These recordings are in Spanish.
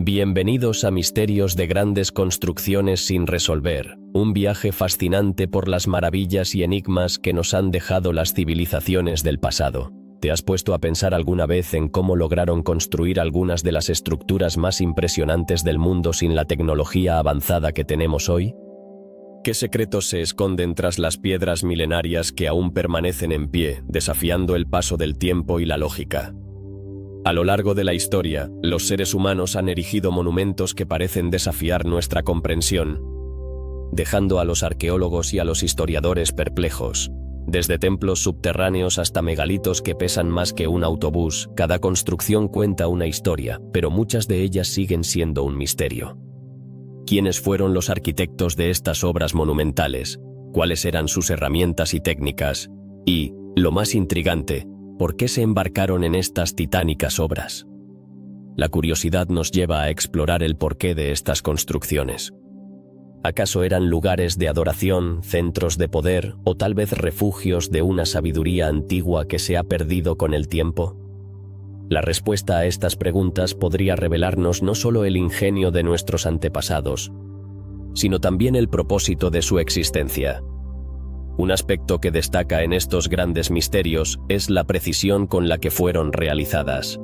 Bienvenidos a Misterios de Grandes Construcciones sin Resolver, un viaje fascinante por las maravillas y enigmas que nos han dejado las civilizaciones del pasado. ¿Te has puesto a pensar alguna vez en cómo lograron construir algunas de las estructuras más impresionantes del mundo sin la tecnología avanzada que tenemos hoy? ¿Qué secretos se esconden tras las piedras milenarias que aún permanecen en pie, desafiando el paso del tiempo y la lógica? A lo largo de la historia, los seres humanos han erigido monumentos que parecen desafiar nuestra comprensión, dejando a los arqueólogos y a los historiadores perplejos. Desde templos subterráneos hasta megalitos que pesan más que un autobús, cada construcción cuenta una historia, pero muchas de ellas siguen siendo un misterio. ¿Quiénes fueron los arquitectos de estas obras monumentales? ¿Cuáles eran sus herramientas y técnicas? Y, lo más intrigante, ¿por qué se embarcaron en estas titánicas obras? La curiosidad nos lleva a explorar el porqué de estas construcciones. ¿Acaso eran lugares de adoración, centros de poder o tal vez refugios de una sabiduría antigua que se ha perdido con el tiempo? La respuesta a estas preguntas podría revelarnos no solo el ingenio de nuestros antepasados, sino también el propósito de su existencia. Un aspecto que destaca en estos grandes misterios es la precisión con la que fueron realizadas.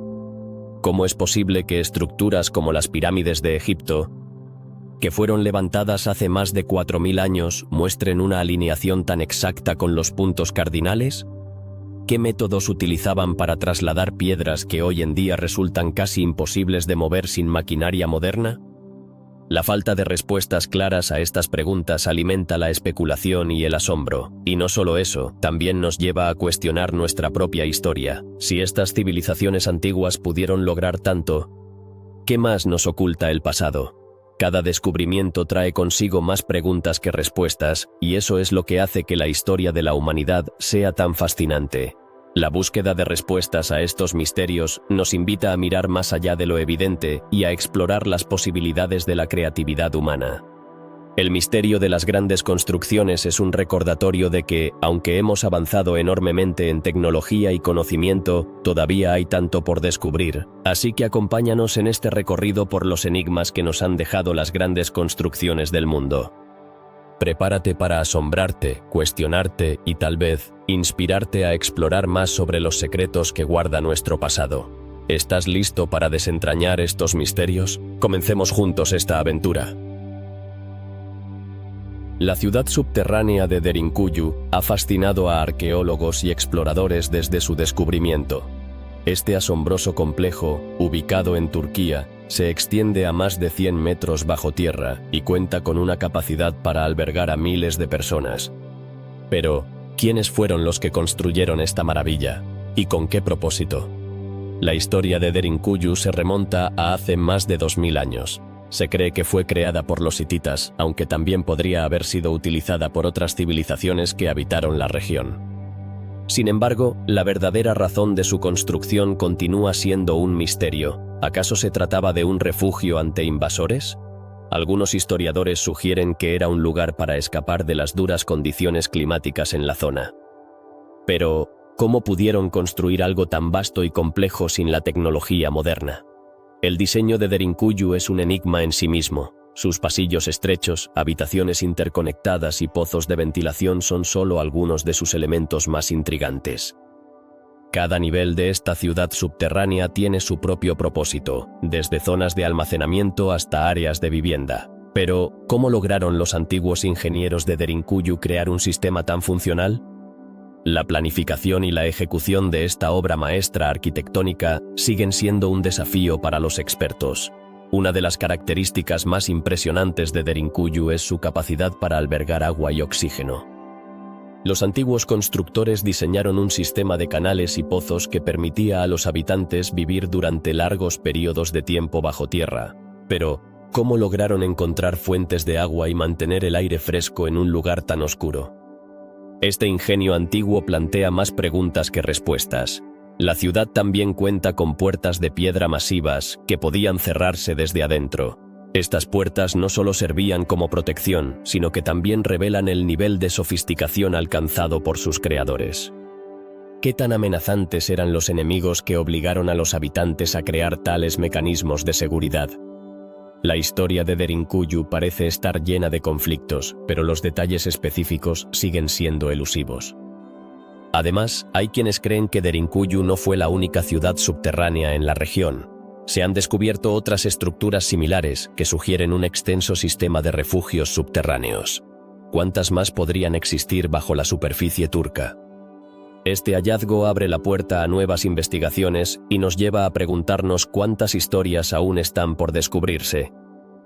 ¿Cómo es posible que estructuras como las pirámides de Egipto, que fueron levantadas hace más de 4000 años, muestren una alineación tan exacta con los puntos cardinales? ¿Qué métodos utilizaban para trasladar piedras que hoy en día resultan casi imposibles de mover sin maquinaria moderna? La falta de respuestas claras a estas preguntas alimenta la especulación y el asombro, y no solo eso, también nos lleva a cuestionar nuestra propia historia. Si estas civilizaciones antiguas pudieron lograr tanto, ¿qué más nos oculta el pasado? Cada descubrimiento trae consigo más preguntas que respuestas, y eso es lo que hace que la historia de la humanidad sea tan fascinante. La búsqueda de respuestas a estos misterios nos invita a mirar más allá de lo evidente y a explorar las posibilidades de la creatividad humana. El misterio de las grandes construcciones es un recordatorio de que, aunque hemos avanzado enormemente en tecnología y conocimiento, todavía hay tanto por descubrir. Así que acompáñanos en este recorrido por los enigmas que nos han dejado las grandes construcciones del mundo. Prepárate para asombrarte, cuestionarte y tal vez inspirarte a explorar más sobre los secretos que guarda nuestro pasado. ¿Estás listo para desentrañar estos misterios? Comencemos juntos esta aventura. La ciudad subterránea de Derinkuyu ha fascinado a arqueólogos y exploradores desde su descubrimiento. Este asombroso complejo, ubicado en Turquía, se extiende a más de 100 metros bajo tierra y cuenta con una capacidad para albergar a miles de personas. Pero, ¿quiénes fueron los que construyeron esta maravilla? ¿Y con qué propósito? La historia de Derinkuyu se remonta a hace más de 2000 años. Se cree que fue creada por los hititas, aunque también podría haber sido utilizada por otras civilizaciones que habitaron la región. Sin embargo, la verdadera razón de su construcción continúa siendo un misterio. ¿Acaso se trataba de un refugio ante invasores? Algunos historiadores sugieren que era un lugar para escapar de las duras condiciones climáticas en la zona. Pero, ¿cómo pudieron construir algo tan vasto y complejo sin la tecnología moderna? El diseño de Derinkuyu es un enigma en sí mismo. Sus pasillos estrechos, habitaciones interconectadas y pozos de ventilación son solo algunos de sus elementos más intrigantes. Cada nivel de esta ciudad subterránea tiene su propio propósito, desde zonas de almacenamiento hasta áreas de vivienda. Pero, ¿cómo lograron los antiguos ingenieros de Derinkuyu crear un sistema tan funcional? La planificación y la ejecución de esta obra maestra arquitectónica siguen siendo un desafío para los expertos. Una de las características más impresionantes de Derinkuyu es su capacidad para albergar agua y oxígeno. Los antiguos constructores diseñaron un sistema de canales y pozos que permitía a los habitantes vivir durante largos periodos de tiempo bajo tierra. Pero, ¿cómo lograron encontrar fuentes de agua y mantener el aire fresco en un lugar tan oscuro? Este ingenio antiguo plantea más preguntas que respuestas. La ciudad también cuenta con puertas de piedra masivas que podían cerrarse desde adentro. Estas puertas no solo servían como protección, sino que también revelan el nivel de sofisticación alcanzado por sus creadores. ¿Qué tan amenazantes eran los enemigos que obligaron a los habitantes a crear tales mecanismos de seguridad? La historia de Derinkuyu parece estar llena de conflictos, pero los detalles específicos siguen siendo elusivos. Además, hay quienes creen que Derinkuyu no fue la única ciudad subterránea en la región. Se han descubierto otras estructuras similares que sugieren un extenso sistema de refugios subterráneos. ¿Cuántas más podrían existir bajo la superficie turca? Este hallazgo abre la puerta a nuevas investigaciones y nos lleva a preguntarnos cuántas historias aún están por descubrirse.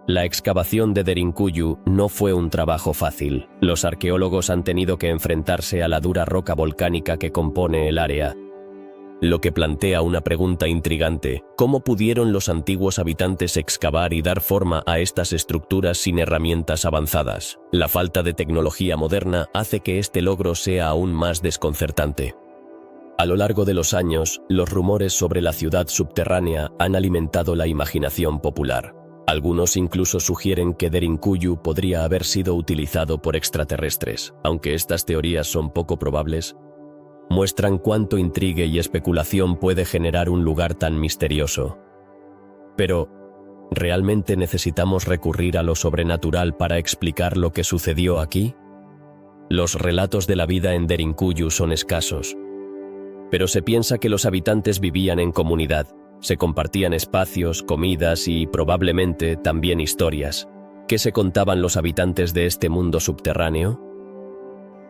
La excavación de Derinkuyu no fue un trabajo fácil. Los arqueólogos han tenido que enfrentarse a la dura roca volcánica que compone el área, lo que plantea una pregunta intrigante: ¿cómo pudieron los antiguos habitantes excavar y dar forma a estas estructuras sin herramientas avanzadas? La falta de tecnología moderna hace que este logro sea aún más desconcertante. A lo largo de los años, los rumores sobre la ciudad subterránea han alimentado la imaginación popular. Algunos incluso sugieren que Derinkuyu podría haber sido utilizado por extraterrestres, aunque estas teorías son poco probables. Muestran cuánto intrigue y especulación puede generar un lugar tan misterioso. Pero, ¿realmente necesitamos recurrir a lo sobrenatural para explicar lo que sucedió aquí? Los relatos de la vida en Derinkuyu son escasos, pero se piensa que los habitantes vivían en comunidad, se compartían espacios, comidas y, probablemente, también historias. ¿Qué se contaban los habitantes de este mundo subterráneo?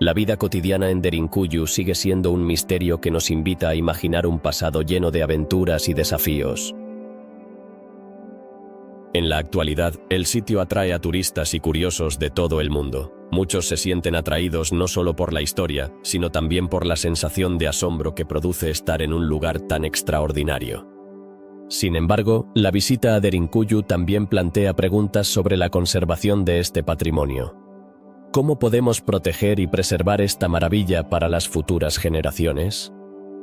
La vida cotidiana en Derinkuyu sigue siendo un misterio que nos invita a imaginar un pasado lleno de aventuras y desafíos. En la actualidad, el sitio atrae a turistas y curiosos de todo el mundo. Muchos se sienten atraídos no solo por la historia, sino también por la sensación de asombro que produce estar en un lugar tan extraordinario. Sin embargo, la visita a Derinkuyu también plantea preguntas sobre la conservación de este patrimonio. ¿Cómo podemos proteger y preservar esta maravilla para las futuras generaciones?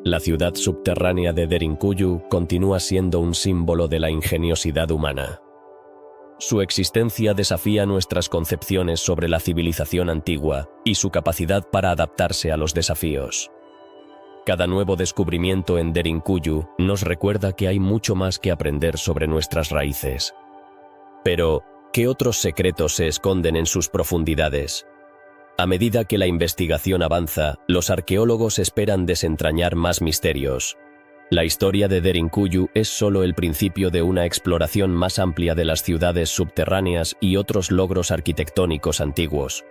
La ciudad subterránea de Derinkuyu continúa siendo un símbolo de la ingeniosidad humana. Su existencia desafía nuestras concepciones sobre la civilización antigua y su capacidad para adaptarse a los desafíos. Cada nuevo descubrimiento en Derinkuyu nos recuerda que hay mucho más que aprender sobre nuestras raíces. Pero, ¿qué otros secretos se esconden en sus profundidades? A medida que la investigación avanza, los arqueólogos esperan desentrañar más misterios. La historia de Derinkuyu es solo el principio de una exploración más amplia de las ciudades subterráneas y otros logros arquitectónicos antiguos.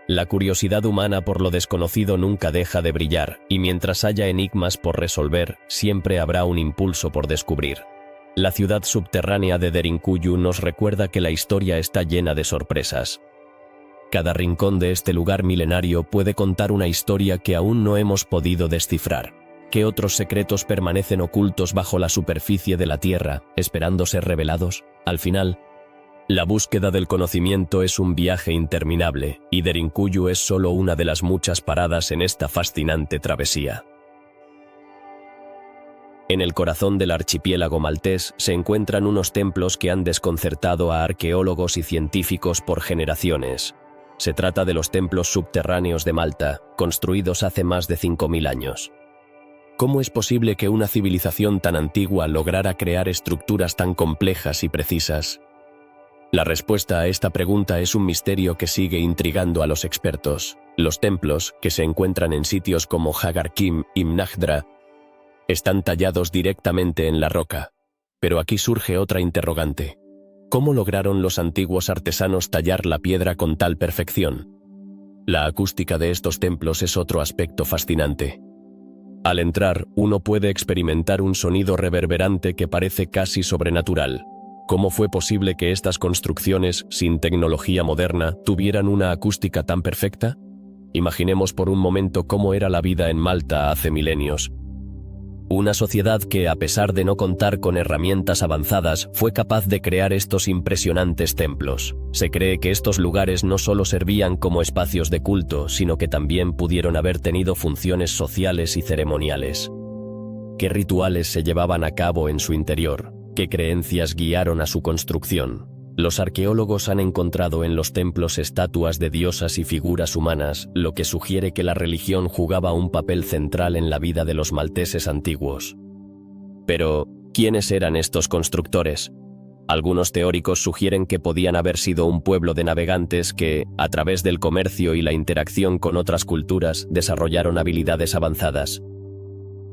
La curiosidad humana por lo desconocido nunca deja de brillar, y mientras haya enigmas por resolver, siempre habrá un impulso por descubrir. La ciudad subterránea de Derinkuyu nos recuerda que la historia está llena de sorpresas. Cada rincón de este lugar milenario puede contar una historia que aún no hemos podido descifrar. ¿Qué otros secretos permanecen ocultos bajo la superficie de la Tierra, esperando ser revelados? Al final, la búsqueda del conocimiento es un viaje interminable, y Derinkuyu es solo una de las muchas paradas en esta fascinante travesía. En el corazón del archipiélago maltés se encuentran unos templos que han desconcertado a arqueólogos y científicos por generaciones. Se trata de los templos subterráneos de Malta, construidos hace más de 5000 años. ¿Cómo es posible que una civilización tan antigua lograra crear estructuras tan complejas y precisas? La respuesta a esta pregunta es un misterio que sigue intrigando a los expertos. Los templos, que se encuentran en sitios como Hagar Kim y Mnajdra, están tallados directamente en la roca. Pero aquí surge otra interrogante. ¿Cómo lograron los antiguos artesanos tallar la piedra con tal perfección? La acústica de estos templos es otro aspecto fascinante. Al entrar, uno puede experimentar un sonido reverberante que parece casi sobrenatural. ¿Cómo fue posible que estas construcciones, sin tecnología moderna, tuvieran una acústica tan perfecta? Imaginemos por un momento cómo era la vida en Malta hace milenios. Una sociedad que, a pesar de no contar con herramientas avanzadas, fue capaz de crear estos impresionantes templos. Se cree que estos lugares no solo servían como espacios de culto, sino que también pudieron haber tenido funciones sociales y ceremoniales. ¿Qué rituales se llevaban a cabo en su interior? ¿Qué creencias guiaron a su construcción? Los arqueólogos han encontrado en los templos estatuas de diosas y figuras humanas, lo que sugiere que la religión jugaba un papel central en la vida de los malteses antiguos. Pero, ¿quiénes eran estos constructores? Algunos teóricos sugieren que podían haber sido un pueblo de navegantes que, a través del comercio y la interacción con otras culturas, desarrollaron habilidades avanzadas.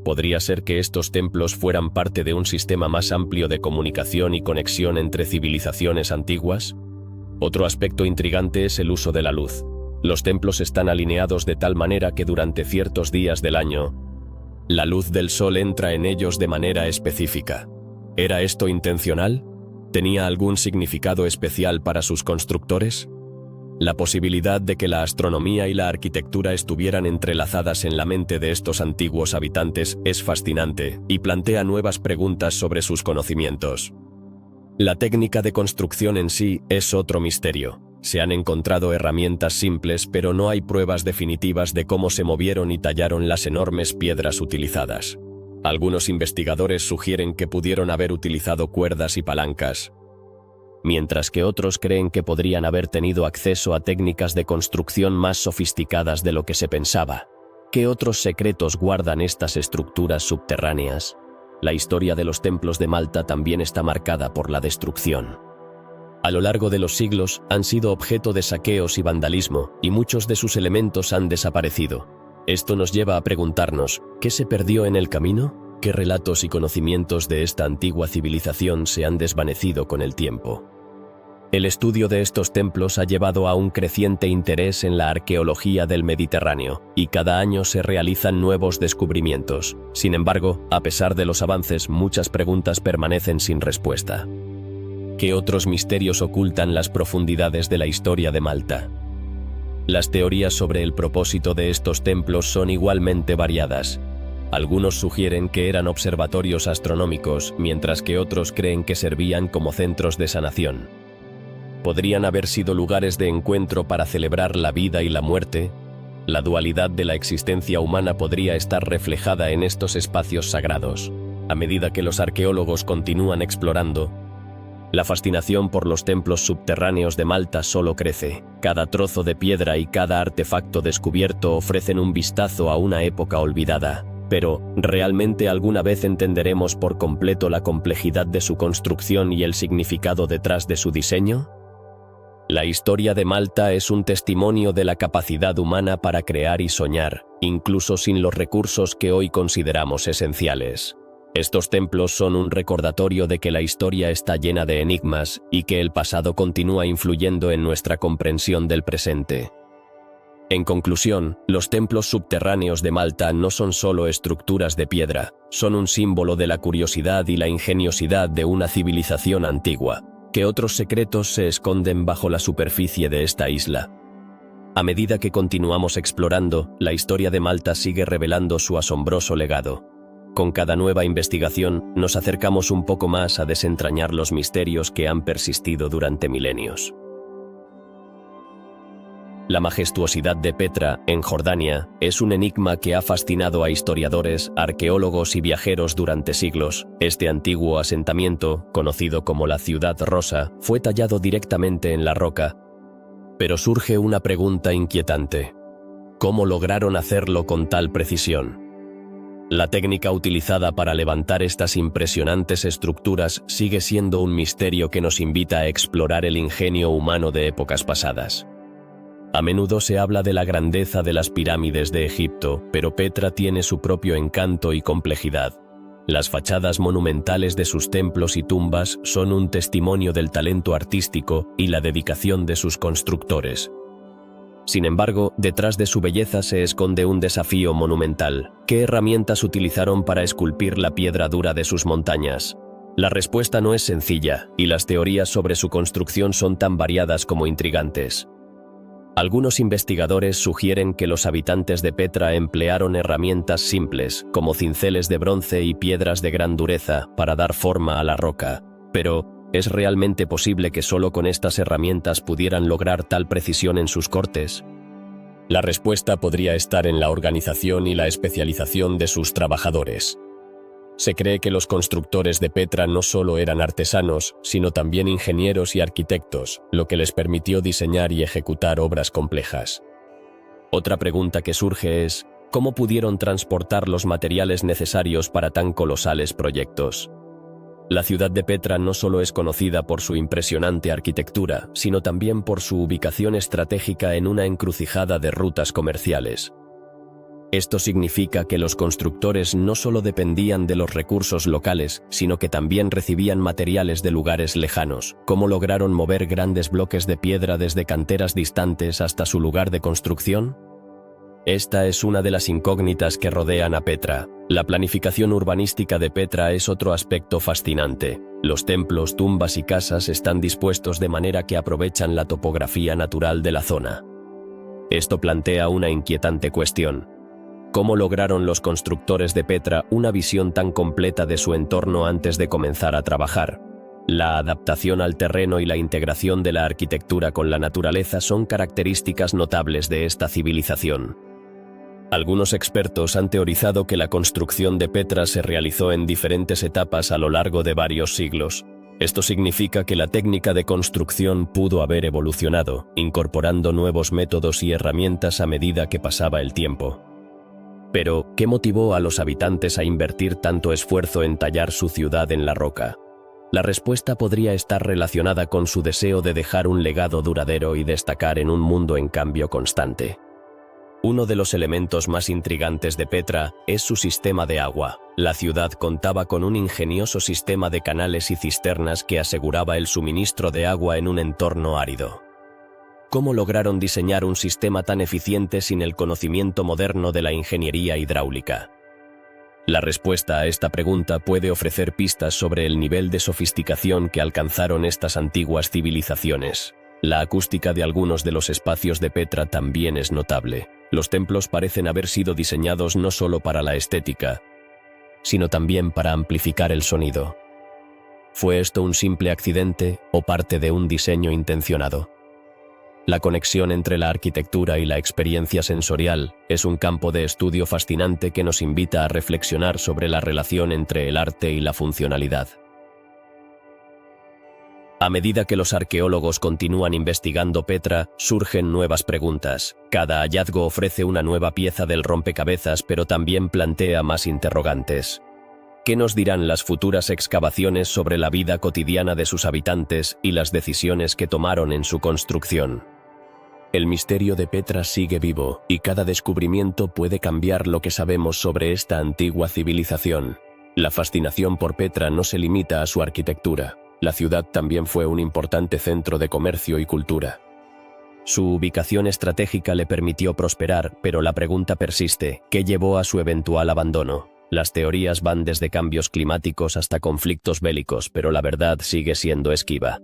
¿Podría ser que estos templos fueran parte de un sistema más amplio de comunicación y conexión entre civilizaciones antiguas? Otro aspecto intrigante es el uso de la luz. Los templos están alineados de tal manera que durante ciertos días del año, la luz del sol entra en ellos de manera específica. ¿Era esto intencional? ¿Tenía algún significado especial para sus constructores? La posibilidad de que la astronomía y la arquitectura estuvieran entrelazadas en la mente de estos antiguos habitantes es fascinante y plantea nuevas preguntas sobre sus conocimientos. La técnica de construcción en sí es otro misterio. Se han encontrado herramientas simples, pero no hay pruebas definitivas de cómo se movieron y tallaron las enormes piedras utilizadas. Algunos investigadores sugieren que pudieron haber utilizado cuerdas y palancas, mientras que otros creen que podrían haber tenido acceso a técnicas de construcción más sofisticadas de lo que se pensaba. ¿Qué otros secretos guardan estas estructuras subterráneas? La historia de los templos de Malta también está marcada por la destrucción. A lo largo de los siglos han sido objeto de saqueos y vandalismo, y muchos de sus elementos han desaparecido. Esto nos lleva a preguntarnos, ¿qué se perdió en el camino? ¿Qué relatos y conocimientos de esta antigua civilización se han desvanecido con el tiempo? El estudio de estos templos ha llevado a un creciente interés en la arqueología del Mediterráneo, y cada año se realizan nuevos descubrimientos. Sin embargo, a pesar de los avances, muchas preguntas permanecen sin respuesta. ¿Qué otros misterios ocultan las profundidades de la historia de Malta? Las teorías sobre el propósito de estos templos son igualmente variadas. Algunos sugieren que eran observatorios astronómicos, mientras que otros creen que servían como centros de sanación. ¿Podrían haber sido lugares de encuentro para celebrar la vida y la muerte? La dualidad de la existencia humana podría estar reflejada en estos espacios sagrados. A medida que los arqueólogos continúan explorando, la fascinación por los templos subterráneos de Malta solo crece. Cada trozo de piedra y cada artefacto descubierto ofrecen un vistazo a una época olvidada. Pero, ¿realmente alguna vez entenderemos por completo la complejidad de su construcción y el significado detrás de su diseño? La historia de Malta es un testimonio de la capacidad humana para crear y soñar, incluso sin los recursos que hoy consideramos esenciales. Estos templos son un recordatorio de que la historia está llena de enigmas y que el pasado continúa influyendo en nuestra comprensión del presente. En conclusión, los templos subterráneos de Malta no son solo estructuras de piedra, son un símbolo de la curiosidad y la ingeniosidad de una civilización antigua. ¿Qué otros secretos se esconden bajo la superficie de esta isla? A medida que continuamos explorando, la historia de Malta sigue revelando su asombroso legado. Con cada nueva investigación, nos acercamos un poco más a desentrañar los misterios que han persistido durante milenios. La majestuosidad de Petra, en Jordania, es un enigma que ha fascinado a historiadores, arqueólogos y viajeros durante siglos. Este antiguo asentamiento, conocido como la Ciudad Rosa, fue tallado directamente en la roca. Pero surge una pregunta inquietante. ¿Cómo lograron hacerlo con tal precisión? La técnica utilizada para levantar estas impresionantes estructuras sigue siendo un misterio que nos invita a explorar el ingenio humano de épocas pasadas. A menudo se habla de la grandeza de las pirámides de Egipto, pero Petra tiene su propio encanto y complejidad. Las fachadas monumentales de sus templos y tumbas son un testimonio del talento artístico y la dedicación de sus constructores. Sin embargo, detrás de su belleza se esconde un desafío monumental. ¿Qué herramientas utilizaron para esculpir la piedra dura de sus montañas? La respuesta no es sencilla, y las teorías sobre su construcción son tan variadas como intrigantes. Algunos investigadores sugieren que los habitantes de Petra emplearon herramientas simples, como cinceles de bronce y piedras de gran dureza, para dar forma a la roca. Pero, ¿es realmente posible que solo con estas herramientas pudieran lograr tal precisión en sus cortes? La respuesta podría estar en la organización y la especialización de sus trabajadores. Se cree que los constructores de Petra no solo eran artesanos, sino también ingenieros y arquitectos, lo que les permitió diseñar y ejecutar obras complejas. Otra pregunta que surge es, ¿cómo pudieron transportar los materiales necesarios para tan colosales proyectos? La ciudad de Petra no solo es conocida por su impresionante arquitectura, sino también por su ubicación estratégica en una encrucijada de rutas comerciales. Esto significa que los constructores no solo dependían de los recursos locales, sino que también recibían materiales de lugares lejanos. ¿Cómo lograron mover grandes bloques de piedra desde canteras distantes hasta su lugar de construcción? Esta es una de las incógnitas que rodean a Petra. La planificación urbanística de Petra es otro aspecto fascinante. Los templos, tumbas y casas están dispuestos de manera que aprovechan la topografía natural de la zona. Esto plantea una inquietante cuestión. ¿Cómo lograron los constructores de Petra una visión tan completa de su entorno antes de comenzar a trabajar? La adaptación al terreno y la integración de la arquitectura con la naturaleza son características notables de esta civilización. Algunos expertos han teorizado que la construcción de Petra se realizó en diferentes etapas a lo largo de varios siglos. Esto significa que la técnica de construcción pudo haber evolucionado, incorporando nuevos métodos y herramientas a medida que pasaba el tiempo. Pero, ¿qué motivó a los habitantes a invertir tanto esfuerzo en tallar su ciudad en la roca? La respuesta podría estar relacionada con su deseo de dejar un legado duradero y destacar en un mundo en cambio constante. Uno de los elementos más intrigantes de Petra es su sistema de agua. La ciudad contaba con un ingenioso sistema de canales y cisternas que aseguraba el suministro de agua en un entorno árido. ¿Cómo lograron diseñar un sistema tan eficiente sin el conocimiento moderno de la ingeniería hidráulica? La respuesta a esta pregunta puede ofrecer pistas sobre el nivel de sofisticación que alcanzaron estas antiguas civilizaciones. La acústica de algunos de los espacios de Petra también es notable. Los templos parecen haber sido diseñados no solo para la estética, sino también para amplificar el sonido. ¿Fue esto un simple accidente o parte de un diseño intencionado? La conexión entre la arquitectura y la experiencia sensorial es un campo de estudio fascinante que nos invita a reflexionar sobre la relación entre el arte y la funcionalidad. A medida que los arqueólogos continúan investigando Petra, surgen nuevas preguntas. Cada hallazgo ofrece una nueva pieza del rompecabezas, pero también plantea más interrogantes. ¿Qué nos dirán las futuras excavaciones sobre la vida cotidiana de sus habitantes y las decisiones que tomaron en su construcción? El misterio de Petra sigue vivo, y cada descubrimiento puede cambiar lo que sabemos sobre esta antigua civilización. La fascinación por Petra no se limita a su arquitectura. La ciudad también fue un importante centro de comercio y cultura. Su ubicación estratégica le permitió prosperar, pero la pregunta persiste: ¿qué llevó a su eventual abandono? Las teorías van desde cambios climáticos hasta conflictos bélicos, pero la verdad sigue siendo esquiva.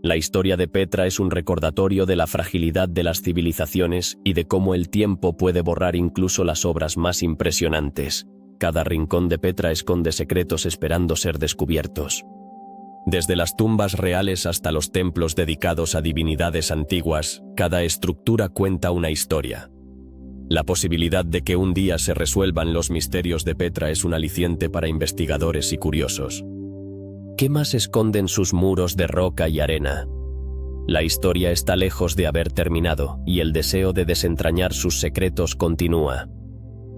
La historia de Petra es un recordatorio de la fragilidad de las civilizaciones y de cómo el tiempo puede borrar incluso las obras más impresionantes. Cada rincón de Petra esconde secretos esperando ser descubiertos. Desde las tumbas reales hasta los templos dedicados a divinidades antiguas, cada estructura cuenta una historia. La posibilidad de que un día se resuelvan los misterios de Petra es un aliciente para investigadores y curiosos. ¿Qué más esconden sus muros de roca y arena? La historia está lejos de haber terminado, y el deseo de desentrañar sus secretos continúa.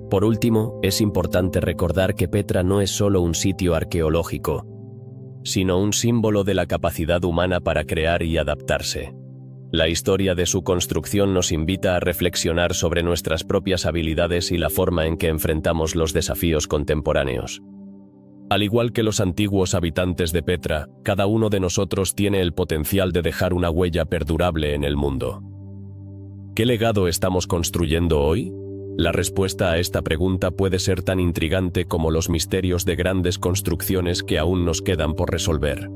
Por último, es importante recordar que Petra no es solo un sitio arqueológico, sino un símbolo de la capacidad humana para crear y adaptarse. La historia de su construcción nos invita a reflexionar sobre nuestras propias habilidades y la forma en que enfrentamos los desafíos contemporáneos. Al igual que los antiguos habitantes de Petra, cada uno de nosotros tiene el potencial de dejar una huella perdurable en el mundo. ¿Qué legado estamos construyendo hoy? La respuesta a esta pregunta puede ser tan intrigante como los misterios de grandes construcciones que aún nos quedan por resolver.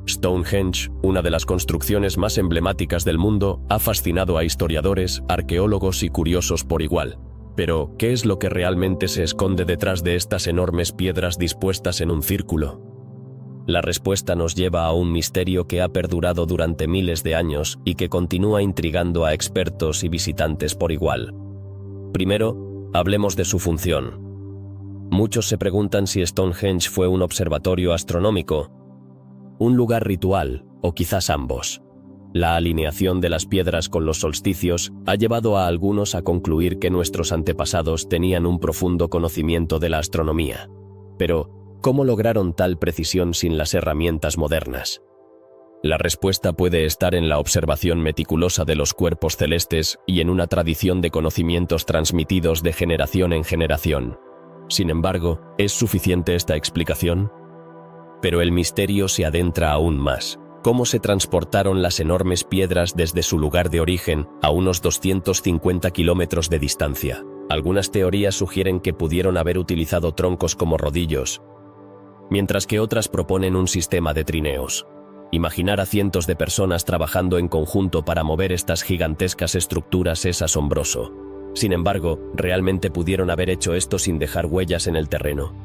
Stonehenge, una de las construcciones más emblemáticas del mundo, ha fascinado a historiadores, arqueólogos y curiosos por igual. Pero, ¿qué es lo que realmente se esconde detrás de estas enormes piedras dispuestas en un círculo? La respuesta nos lleva a un misterio que ha perdurado durante miles de años y que continúa intrigando a expertos y visitantes por igual. Primero, hablemos de su función. Muchos se preguntan si Stonehenge fue un observatorio astronómico, un lugar ritual, o quizás ambos. La alineación de las piedras con los solsticios ha llevado a algunos a concluir que nuestros antepasados tenían un profundo conocimiento de la astronomía. Pero, ¿cómo lograron tal precisión sin las herramientas modernas? La respuesta puede estar en la observación meticulosa de los cuerpos celestes y en una tradición de conocimientos transmitidos de generación en generación. Sin embargo, ¿es suficiente esta explicación? Pero el misterio se adentra aún más. ¿Cómo se transportaron las enormes piedras desde su lugar de origen a unos 250 kilómetros de distancia? Algunas teorías sugieren que pudieron haber utilizado troncos como rodillos, mientras que otras proponen un sistema de trineos. Imaginar a cientos de personas trabajando en conjunto para mover estas gigantescas estructuras es asombroso. Sin embargo, realmente pudieron haber hecho esto sin dejar huellas en el terreno.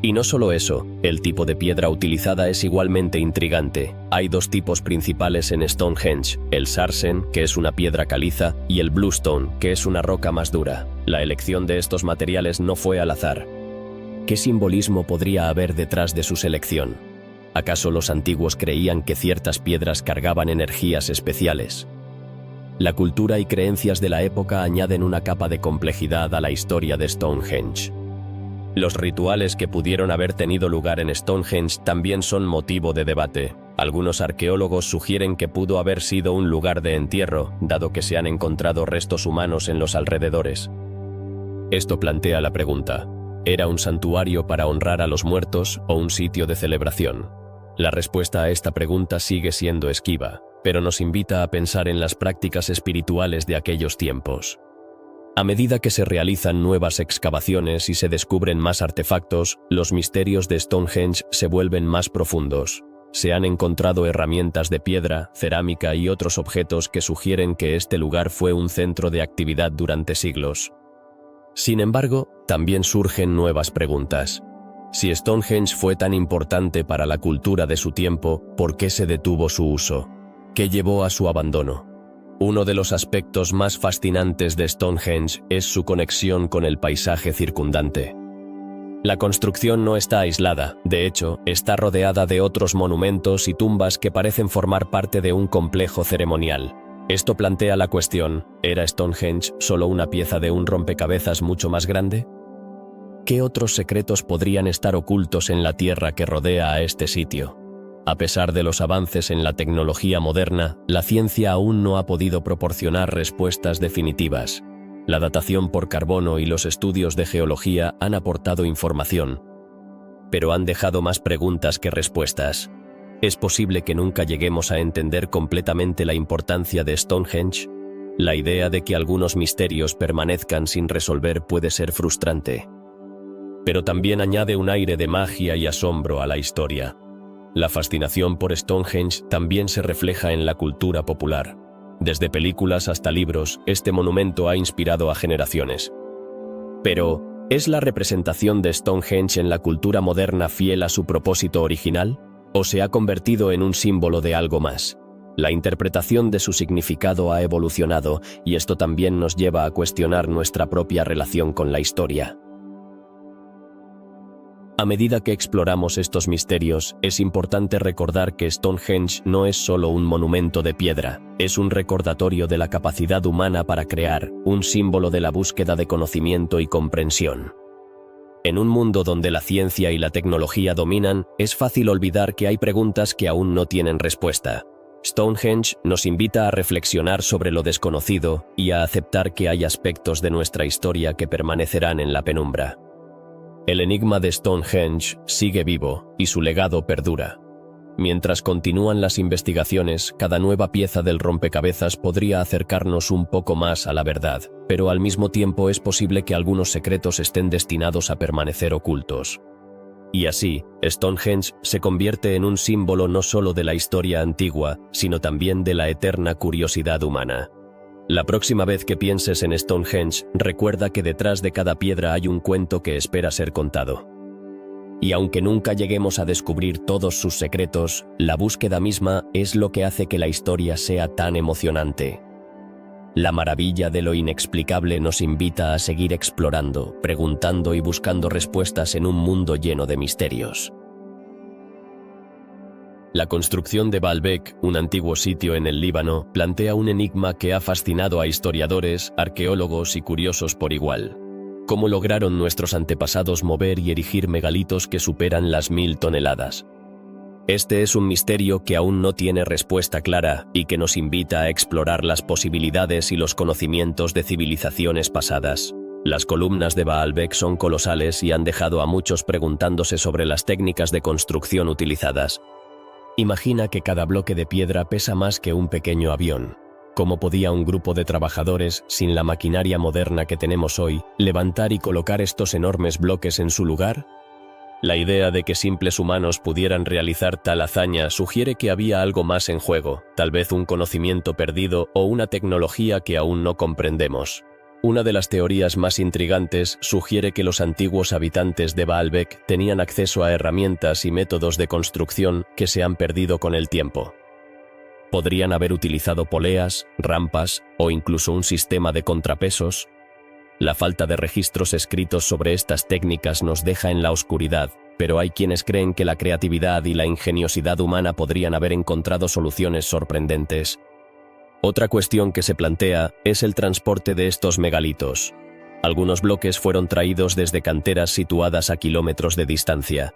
Y no solo eso, el tipo de piedra utilizada es igualmente intrigante. Hay dos tipos principales en Stonehenge, el sarsen, que es una piedra caliza, y el bluestone, que es una roca más dura. La elección de estos materiales no fue al azar. ¿Qué simbolismo podría haber detrás de su selección? ¿Acaso los antiguos creían que ciertas piedras cargaban energías especiales? La cultura y creencias de la época añaden una capa de complejidad a la historia de Stonehenge. Los rituales que pudieron haber tenido lugar en Stonehenge también son motivo de debate. Algunos arqueólogos sugieren que pudo haber sido un lugar de entierro, dado que se han encontrado restos humanos en los alrededores. Esto plantea la pregunta: ¿era un santuario para honrar a los muertos o un sitio de celebración? La respuesta a esta pregunta sigue siendo esquiva, pero nos invita a pensar en las prácticas espirituales de aquellos tiempos. A medida que se realizan nuevas excavaciones y se descubren más artefactos, los misterios de Stonehenge se vuelven más profundos. Se han encontrado herramientas de piedra, cerámica y otros objetos que sugieren que este lugar fue un centro de actividad durante siglos. Sin embargo, también surgen nuevas preguntas. Si Stonehenge fue tan importante para la cultura de su tiempo, ¿por qué se detuvo su uso? ¿Qué llevó a su abandono? Uno de los aspectos más fascinantes de Stonehenge es su conexión con el paisaje circundante. La construcción no está aislada, de hecho, está rodeada de otros monumentos y tumbas que parecen formar parte de un complejo ceremonial. Esto plantea la cuestión: ¿era Stonehenge solo una pieza de un rompecabezas mucho más grande? ¿Qué otros secretos podrían estar ocultos en la tierra que rodea a este sitio? A pesar de los avances en la tecnología moderna, la ciencia aún no ha podido proporcionar respuestas definitivas. La datación por carbono y los estudios de geología han aportado información, pero han dejado más preguntas que respuestas. ¿Es posible que nunca lleguemos a entender completamente la importancia de Stonehenge? La idea de que algunos misterios permanezcan sin resolver puede ser frustrante, pero también añade un aire de magia y asombro a la historia. La fascinación por Stonehenge también se refleja en la cultura popular. Desde películas hasta libros, este monumento ha inspirado a generaciones. Pero, ¿es la representación de Stonehenge en la cultura moderna fiel a su propósito original? ¿O se ha convertido en un símbolo de algo más? La interpretación de su significado ha evolucionado, y esto también nos lleva a cuestionar nuestra propia relación con la historia. A medida que exploramos estos misterios, es importante recordar que Stonehenge no es solo un monumento de piedra, es un recordatorio de la capacidad humana para crear, un símbolo de la búsqueda de conocimiento y comprensión. En un mundo donde la ciencia y la tecnología dominan, es fácil olvidar que hay preguntas que aún no tienen respuesta. Stonehenge nos invita a reflexionar sobre lo desconocido y a aceptar que hay aspectos de nuestra historia que permanecerán en la penumbra. El enigma de Stonehenge sigue vivo y su legado perdura. Mientras continúan las investigaciones, cada nueva pieza del rompecabezas podría acercarnos un poco más a la verdad, pero al mismo tiempo es posible que algunos secretos estén destinados a permanecer ocultos. Y así, Stonehenge se convierte en un símbolo no solo de la historia antigua, sino también de la eterna curiosidad humana. La próxima vez que pienses en Stonehenge, recuerda que detrás de cada piedra hay un cuento que espera ser contado. Y aunque nunca lleguemos a descubrir todos sus secretos, la búsqueda misma es lo que hace que la historia sea tan emocionante. La maravilla de lo inexplicable nos invita a seguir explorando, preguntando y buscando respuestas en un mundo lleno de misterios. La construcción de Baalbek, un antiguo sitio en el Líbano, plantea un enigma que ha fascinado a historiadores, arqueólogos y curiosos por igual. ¿Cómo lograron nuestros antepasados mover y erigir megalitos que superan las 1000 toneladas? Este es un misterio que aún no tiene respuesta clara y que nos invita a explorar las posibilidades y los conocimientos de civilizaciones pasadas. Las columnas de Baalbek son colosales y han dejado a muchos preguntándose sobre las técnicas de construcción utilizadas. Imagina que cada bloque de piedra pesa más que un pequeño avión. ¿Cómo podía un grupo de trabajadores, sin la maquinaria moderna que tenemos hoy, levantar y colocar estos enormes bloques en su lugar? La idea de que simples humanos pudieran realizar tal hazaña sugiere que había algo más en juego, tal vez un conocimiento perdido o una tecnología que aún no comprendemos. Una de las teorías más intrigantes sugiere que los antiguos habitantes de Baalbek tenían acceso a herramientas y métodos de construcción que se han perdido con el tiempo. Podrían haber utilizado poleas, rampas o incluso un sistema de contrapesos. La falta de registros escritos sobre estas técnicas nos deja en la oscuridad, pero hay quienes creen que la creatividad y la ingeniosidad humana podrían haber encontrado soluciones sorprendentes. Otra cuestión que se plantea es el transporte de estos megalitos. Algunos bloques fueron traídos desde canteras situadas a kilómetros de distancia.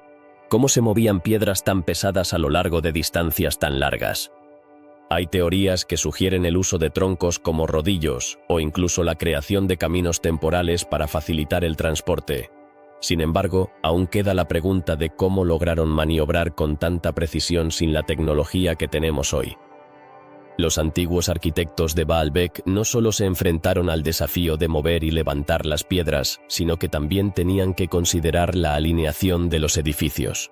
¿Cómo se movían piedras tan pesadas a lo largo de distancias tan largas? Hay teorías que sugieren el uso de troncos como rodillos o incluso la creación de caminos temporales para facilitar el transporte. Sin embargo, aún queda la pregunta de cómo lograron maniobrar con tanta precisión sin la tecnología que tenemos hoy. Los antiguos arquitectos de Baalbek no solo se enfrentaron al desafío de mover y levantar las piedras, sino que también tenían que considerar la alineación de los edificios.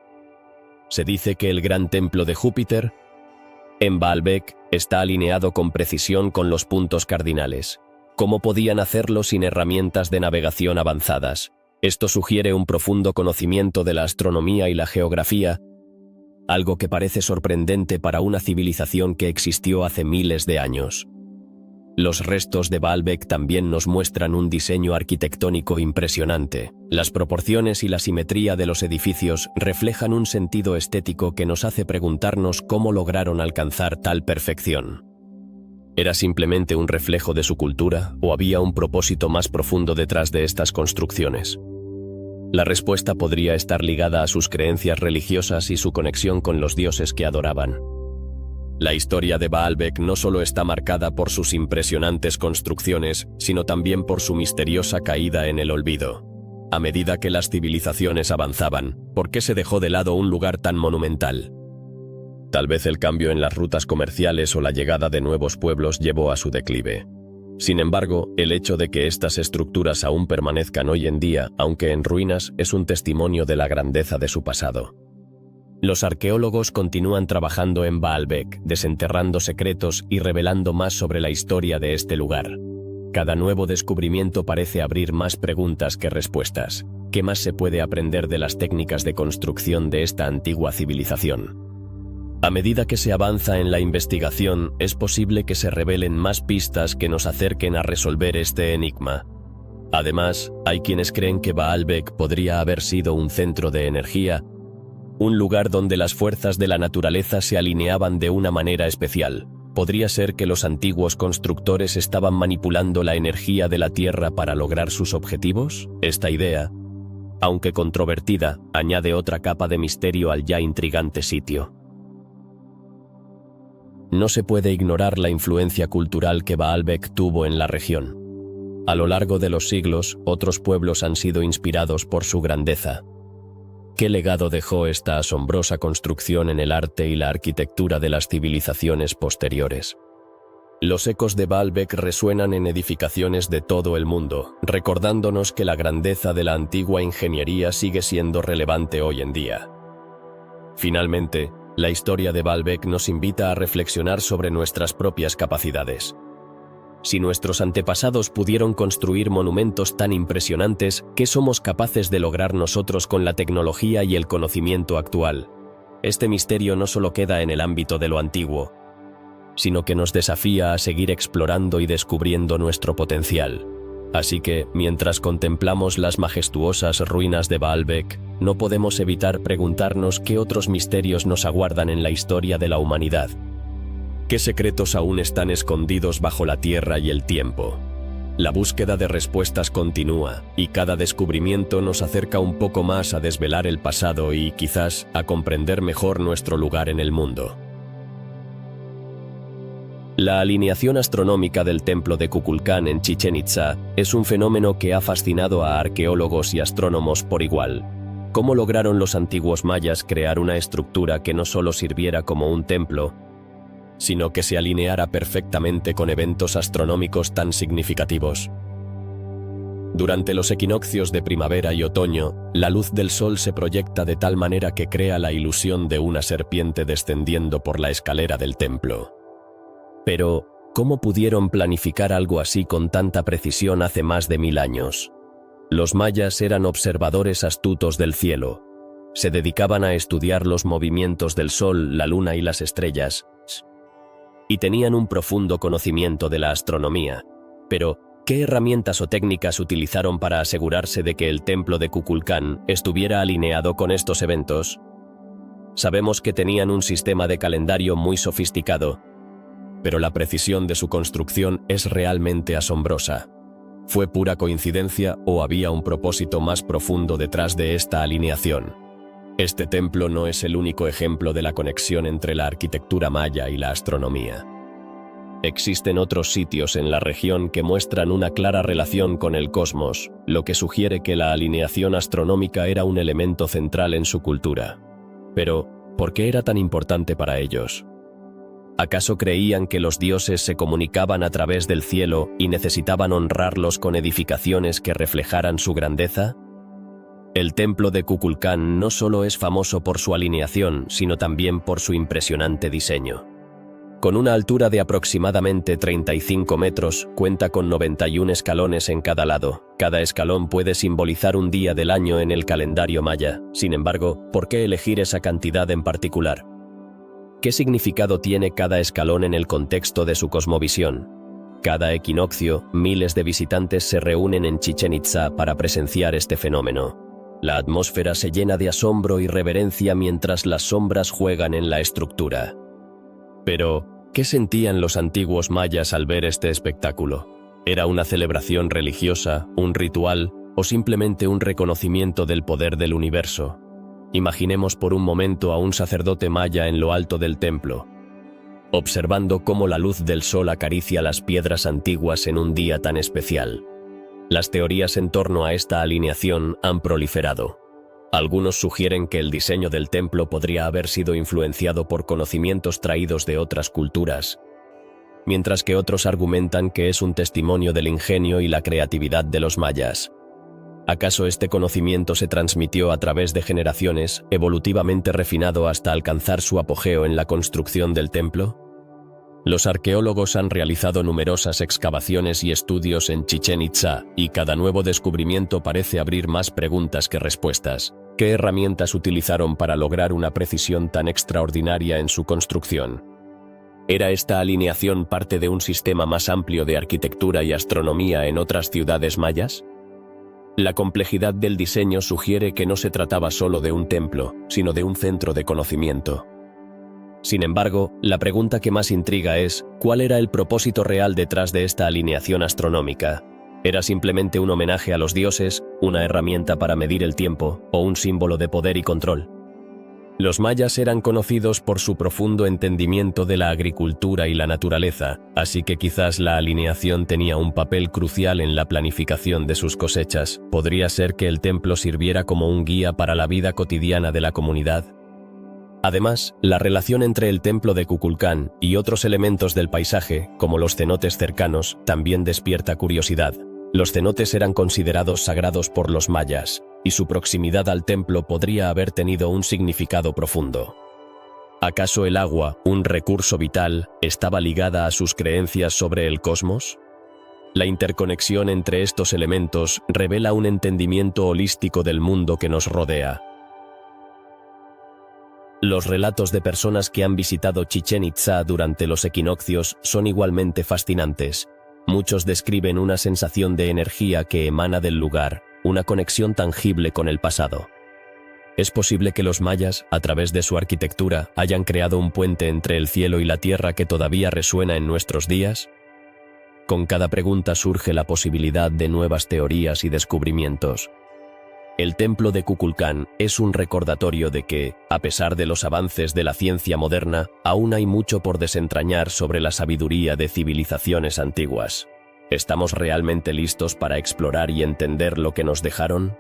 Se dice que el gran templo de Júpiter, en Baalbek, está alineado con precisión con los puntos cardinales. ¿Cómo podían hacerlo sin herramientas de navegación avanzadas? Esto sugiere un profundo conocimiento de la astronomía y la geografía, algo que parece sorprendente para una civilización que existió hace miles de años. Los restos de Baalbek también nos muestran un diseño arquitectónico impresionante. Las proporciones y la simetría de los edificios reflejan un sentido estético que nos hace preguntarnos cómo lograron alcanzar tal perfección. ¿Era simplemente un reflejo de su cultura o había un propósito más profundo detrás de estas construcciones? La respuesta podría estar ligada a sus creencias religiosas y su conexión con los dioses que adoraban. La historia de Baalbek no solo está marcada por sus impresionantes construcciones, sino también por su misteriosa caída en el olvido. A medida que las civilizaciones avanzaban, ¿por qué se dejó de lado un lugar tan monumental? Tal vez el cambio en las rutas comerciales o la llegada de nuevos pueblos llevó a su declive. Sin embargo, el hecho de que estas estructuras aún permanezcan hoy en día, aunque en ruinas, es un testimonio de la grandeza de su pasado. Los arqueólogos continúan trabajando en Baalbek, desenterrando secretos y revelando más sobre la historia de este lugar. Cada nuevo descubrimiento parece abrir más preguntas que respuestas. ¿Qué más se puede aprender de las técnicas de construcción de esta antigua civilización? A medida que se avanza en la investigación, es posible que se revelen más pistas que nos acerquen a resolver este enigma. Además, hay quienes creen que Baalbek podría haber sido un centro de energía, un lugar donde las fuerzas de la naturaleza se alineaban de una manera especial. ¿Podría ser que los antiguos constructores estaban manipulando la energía de la Tierra para lograr sus objetivos? Esta idea, aunque controvertida, añade otra capa de misterio al ya intrigante sitio. No se puede ignorar la influencia cultural que Baalbek tuvo en la región. A lo largo de los siglos, otros pueblos han sido inspirados por su grandeza. ¿Qué legado dejó esta asombrosa construcción en el arte y la arquitectura de las civilizaciones posteriores? Los ecos de Baalbek resuenan en edificaciones de todo el mundo, recordándonos que la grandeza de la antigua ingeniería sigue siendo relevante hoy en día. Finalmente, la historia de Baalbek nos invita a reflexionar sobre nuestras propias capacidades. Si nuestros antepasados pudieron construir monumentos tan impresionantes, ¿qué somos capaces de lograr nosotros con la tecnología y el conocimiento actual? Este misterio no solo queda en el ámbito de lo antiguo, sino que nos desafía a seguir explorando y descubriendo nuestro potencial. Así que, mientras contemplamos las majestuosas ruinas de Baalbek, no podemos evitar preguntarnos qué otros misterios nos aguardan en la historia de la humanidad. ¿Qué secretos aún están escondidos bajo la tierra y el tiempo? La búsqueda de respuestas continúa, y cada descubrimiento nos acerca un poco más a desvelar el pasado y, quizás, a comprender mejor nuestro lugar en el mundo. La alineación astronómica del templo de Kukulcán en Chichén Itzá es un fenómeno que ha fascinado a arqueólogos y astrónomos por igual. ¿Cómo lograron los antiguos mayas crear una estructura que no solo sirviera como un templo, sino que se alineara perfectamente con eventos astronómicos tan significativos? Durante los equinoccios de primavera y otoño, la luz del sol se proyecta de tal manera que crea la ilusión de una serpiente descendiendo por la escalera del templo. Pero, ¿cómo pudieron planificar algo así con tanta precisión hace más de 1000 años? Los mayas eran observadores astutos del cielo. Se dedicaban a estudiar los movimientos del sol, la luna y las estrellas, y tenían un profundo conocimiento de la astronomía. Pero, ¿qué herramientas o técnicas utilizaron para asegurarse de que el templo de Kukulcán estuviera alineado con estos eventos? Sabemos que tenían un sistema de calendario muy sofisticado, pero la precisión de su construcción es realmente asombrosa. ¿Fue pura coincidencia o había un propósito más profundo detrás de esta alineación? Este templo no es el único ejemplo de la conexión entre la arquitectura maya y la astronomía. Existen otros sitios en la región que muestran una clara relación con el cosmos, lo que sugiere que la alineación astronómica era un elemento central en su cultura. Pero, ¿por qué era tan importante para ellos? ¿Acaso creían que los dioses se comunicaban a través del cielo y necesitaban honrarlos con edificaciones que reflejaran su grandeza? El templo de Kukulcán no solo es famoso por su alineación, sino también por su impresionante diseño. Con una altura de aproximadamente 35 metros, cuenta con 91 escalones en cada lado. Cada escalón puede simbolizar un día del año en el calendario maya. Sin embargo, ¿por qué elegir esa cantidad en particular? ¿Qué significado tiene cada escalón en el contexto de su cosmovisión? Cada equinoccio, miles de visitantes se reúnen en Chichén Itzá para presenciar este fenómeno. La atmósfera se llena de asombro y reverencia mientras las sombras juegan en la estructura. Pero, ¿qué sentían los antiguos mayas al ver este espectáculo? ¿Era una celebración religiosa, un ritual o simplemente un reconocimiento del poder del universo? Imaginemos por un momento a un sacerdote maya en lo alto del templo, observando cómo la luz del sol acaricia las piedras antiguas en un día tan especial. Las teorías en torno a esta alineación han proliferado. Algunos sugieren que el diseño del templo podría haber sido influenciado por conocimientos traídos de otras culturas, mientras que otros argumentan que es un testimonio del ingenio y la creatividad de los mayas. ¿Acaso este conocimiento se transmitió a través de generaciones, evolutivamente refinado hasta alcanzar su apogeo en la construcción del templo? Los arqueólogos han realizado numerosas excavaciones y estudios en Chichén Itzá, y cada nuevo descubrimiento parece abrir más preguntas que respuestas. ¿Qué herramientas utilizaron para lograr una precisión tan extraordinaria en su construcción? ¿Era esta alineación parte de un sistema más amplio de arquitectura y astronomía en otras ciudades mayas? La complejidad del diseño sugiere que no se trataba solo de un templo, sino de un centro de conocimiento. Sin embargo, la pregunta que más intriga es, ¿cuál era el propósito real detrás de esta alineación astronómica? ¿Era simplemente un homenaje a los dioses, una herramienta para medir el tiempo, o un símbolo de poder y control? Los mayas eran conocidos por su profundo entendimiento de la agricultura y la naturaleza, así que quizás la alineación tenía un papel crucial en la planificación de sus cosechas. ¿Podría ser que el templo sirviera como un guía para la vida cotidiana de la comunidad? Además, la relación entre el templo de Kukulcán y otros elementos del paisaje, como los cenotes cercanos, también despierta curiosidad. Los cenotes eran considerados sagrados por los mayas, y su proximidad al templo podría haber tenido un significado profundo. ¿Acaso el agua, un recurso vital, estaba ligada a sus creencias sobre el cosmos? La interconexión entre estos elementos revela un entendimiento holístico del mundo que nos rodea. Los relatos de personas que han visitado Chichén Itzá durante los equinoccios son igualmente fascinantes. Muchos describen una sensación de energía que emana del lugar, una conexión tangible con el pasado. ¿Es posible que los mayas, a través de su arquitectura, hayan creado un puente entre el cielo y la tierra que todavía resuena en nuestros días? Con cada pregunta surge la posibilidad de nuevas teorías y descubrimientos. El templo de Kukulcán es un recordatorio de que, a pesar de los avances de la ciencia moderna, aún hay mucho por desentrañar sobre la sabiduría de civilizaciones antiguas. ¿Estamos realmente listos para explorar y entender lo que nos dejaron?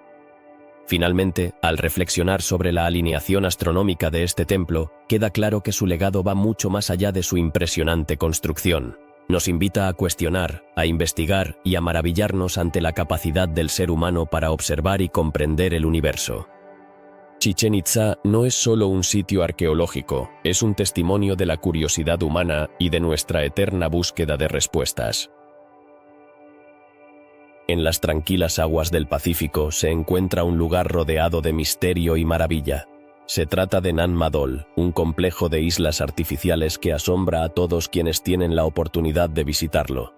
Finalmente, al reflexionar sobre la alineación astronómica de este templo, queda claro que su legado va mucho más allá de su impresionante construcción. Nos invita a cuestionar, a investigar y a maravillarnos ante la capacidad del ser humano para observar y comprender el universo. Chichén Itzá no es solo un sitio arqueológico, es un testimonio de la curiosidad humana y de nuestra eterna búsqueda de respuestas. En las tranquilas aguas del Pacífico se encuentra un lugar rodeado de misterio y maravilla. Se trata de Nan Madol, un complejo de islas artificiales que asombra a todos quienes tienen la oportunidad de visitarlo.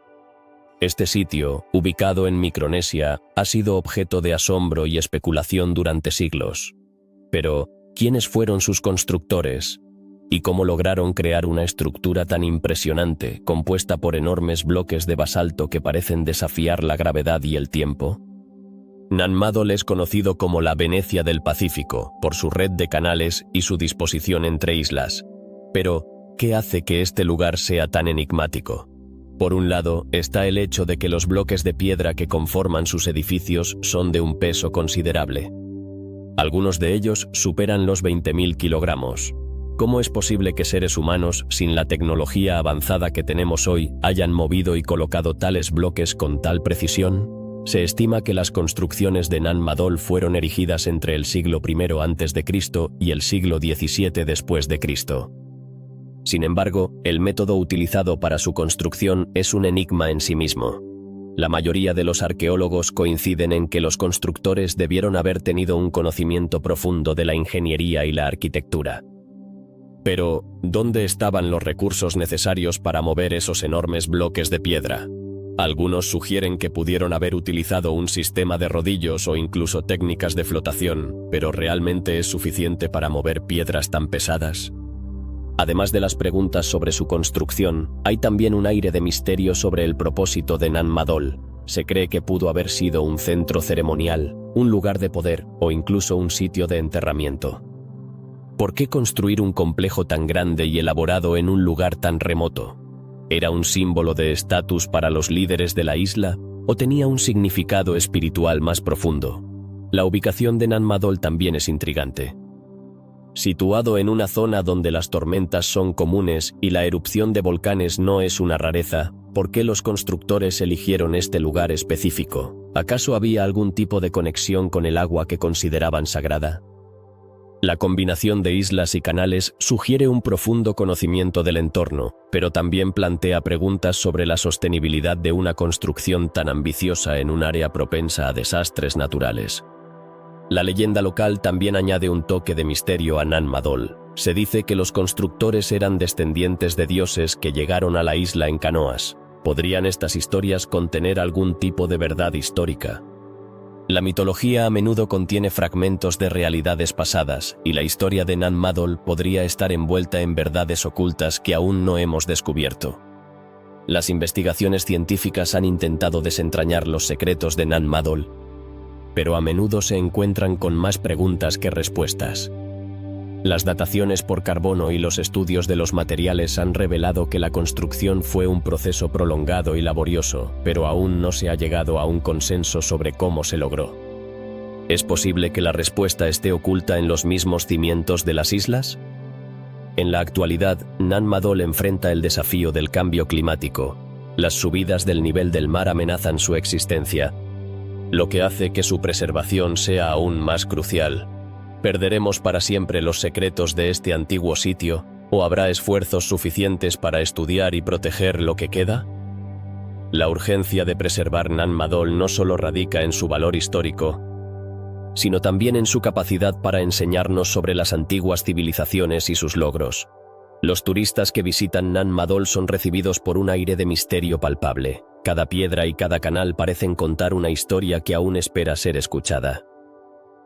Este sitio, ubicado en Micronesia, ha sido objeto de asombro y especulación durante siglos. Pero, ¿quiénes fueron sus constructores? ¿Y cómo lograron crear una estructura tan impresionante, compuesta por enormes bloques de basalto que parecen desafiar la gravedad y el tiempo? Nan Madol es conocido como la Venecia del Pacífico, por su red de canales y su disposición entre islas. Pero, ¿qué hace que este lugar sea tan enigmático? Por un lado, está el hecho de que los bloques de piedra que conforman sus edificios son de un peso considerable. Algunos de ellos superan los 20.000 kilogramos. ¿Cómo es posible que seres humanos, sin la tecnología avanzada que tenemos hoy, hayan movido y colocado tales bloques con tal precisión? Se estima que las construcciones de Nan Madol fueron erigidas entre el siglo I a.C. y el siglo XVII después de Cristo. Sin embargo, el método utilizado para su construcción es un enigma en sí mismo. La mayoría de los arqueólogos coinciden en que los constructores debieron haber tenido un conocimiento profundo de la ingeniería y la arquitectura. Pero, ¿dónde estaban los recursos necesarios para mover esos enormes bloques de piedra? Algunos sugieren que pudieron haber utilizado un sistema de rodillos o incluso técnicas de flotación, pero ¿realmente es suficiente para mover piedras tan pesadas? Además de las preguntas sobre su construcción, hay también un aire de misterio sobre el propósito de Nan Madol. Se cree que pudo haber sido un centro ceremonial, un lugar de poder o incluso un sitio de enterramiento. ¿Por qué construir un complejo tan grande y elaborado en un lugar tan remoto? ¿Era un símbolo de estatus para los líderes de la isla o tenía un significado espiritual más profundo? La ubicación de Nan Madol también es intrigante. Situado en una zona donde las tormentas son comunes y la erupción de volcanes no es una rareza, ¿por qué los constructores eligieron este lugar específico? ¿Acaso había algún tipo de conexión con el agua que consideraban sagrada? La combinación de islas y canales sugiere un profundo conocimiento del entorno, pero también plantea preguntas sobre la sostenibilidad de una construcción tan ambiciosa en un área propensa a desastres naturales. La leyenda local también añade un toque de misterio a Nan Madol. Se dice que los constructores eran descendientes de dioses que llegaron a la isla en canoas. ¿Podrían estas historias contener algún tipo de verdad histórica? La mitología a menudo contiene fragmentos de realidades pasadas, y la historia de Nan Madol podría estar envuelta en verdades ocultas que aún no hemos descubierto. Las investigaciones científicas han intentado desentrañar los secretos de Nan Madol, pero a menudo se encuentran con más preguntas que respuestas. Las dataciones por carbono y los estudios de los materiales han revelado que la construcción fue un proceso prolongado y laborioso, pero aún no se ha llegado a un consenso sobre cómo se logró. ¿Es posible que la respuesta esté oculta en los mismos cimientos de las islas? En la actualidad, Nan Madol enfrenta el desafío del cambio climático. Las subidas del nivel del mar amenazan su existencia, lo que hace que su preservación sea aún más crucial. ¿Perderemos para siempre los secretos de este antiguo sitio, o habrá esfuerzos suficientes para estudiar y proteger lo que queda? La urgencia de preservar Nan Madol no solo radica en su valor histórico, sino también en su capacidad para enseñarnos sobre las antiguas civilizaciones y sus logros. Los turistas que visitan Nan Madol son recibidos por un aire de misterio palpable. Cada piedra y cada canal parecen contar una historia que aún espera ser escuchada.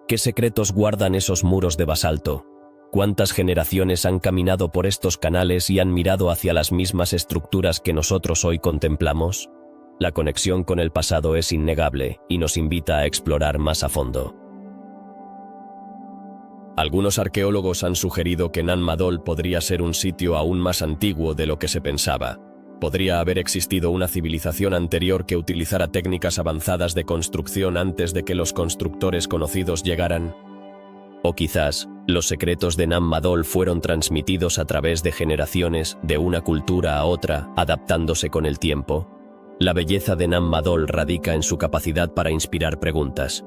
¿Qué secretos guardan esos muros de basalto? ¿Cuántas generaciones han caminado por estos canales y han mirado hacia las mismas estructuras que nosotros hoy contemplamos? La conexión con el pasado es innegable y nos invita a explorar más a fondo. Algunos arqueólogos han sugerido que Nan Madol podría ser un sitio aún más antiguo de lo que se pensaba. Podría haber existido una civilización anterior que utilizara técnicas avanzadas de construcción antes de que los constructores conocidos llegaran. O quizás, los secretos de Nan Madol fueron transmitidos a través de generaciones, de una cultura a otra, adaptándose con el tiempo. La belleza de Nan Madol radica en su capacidad para inspirar preguntas.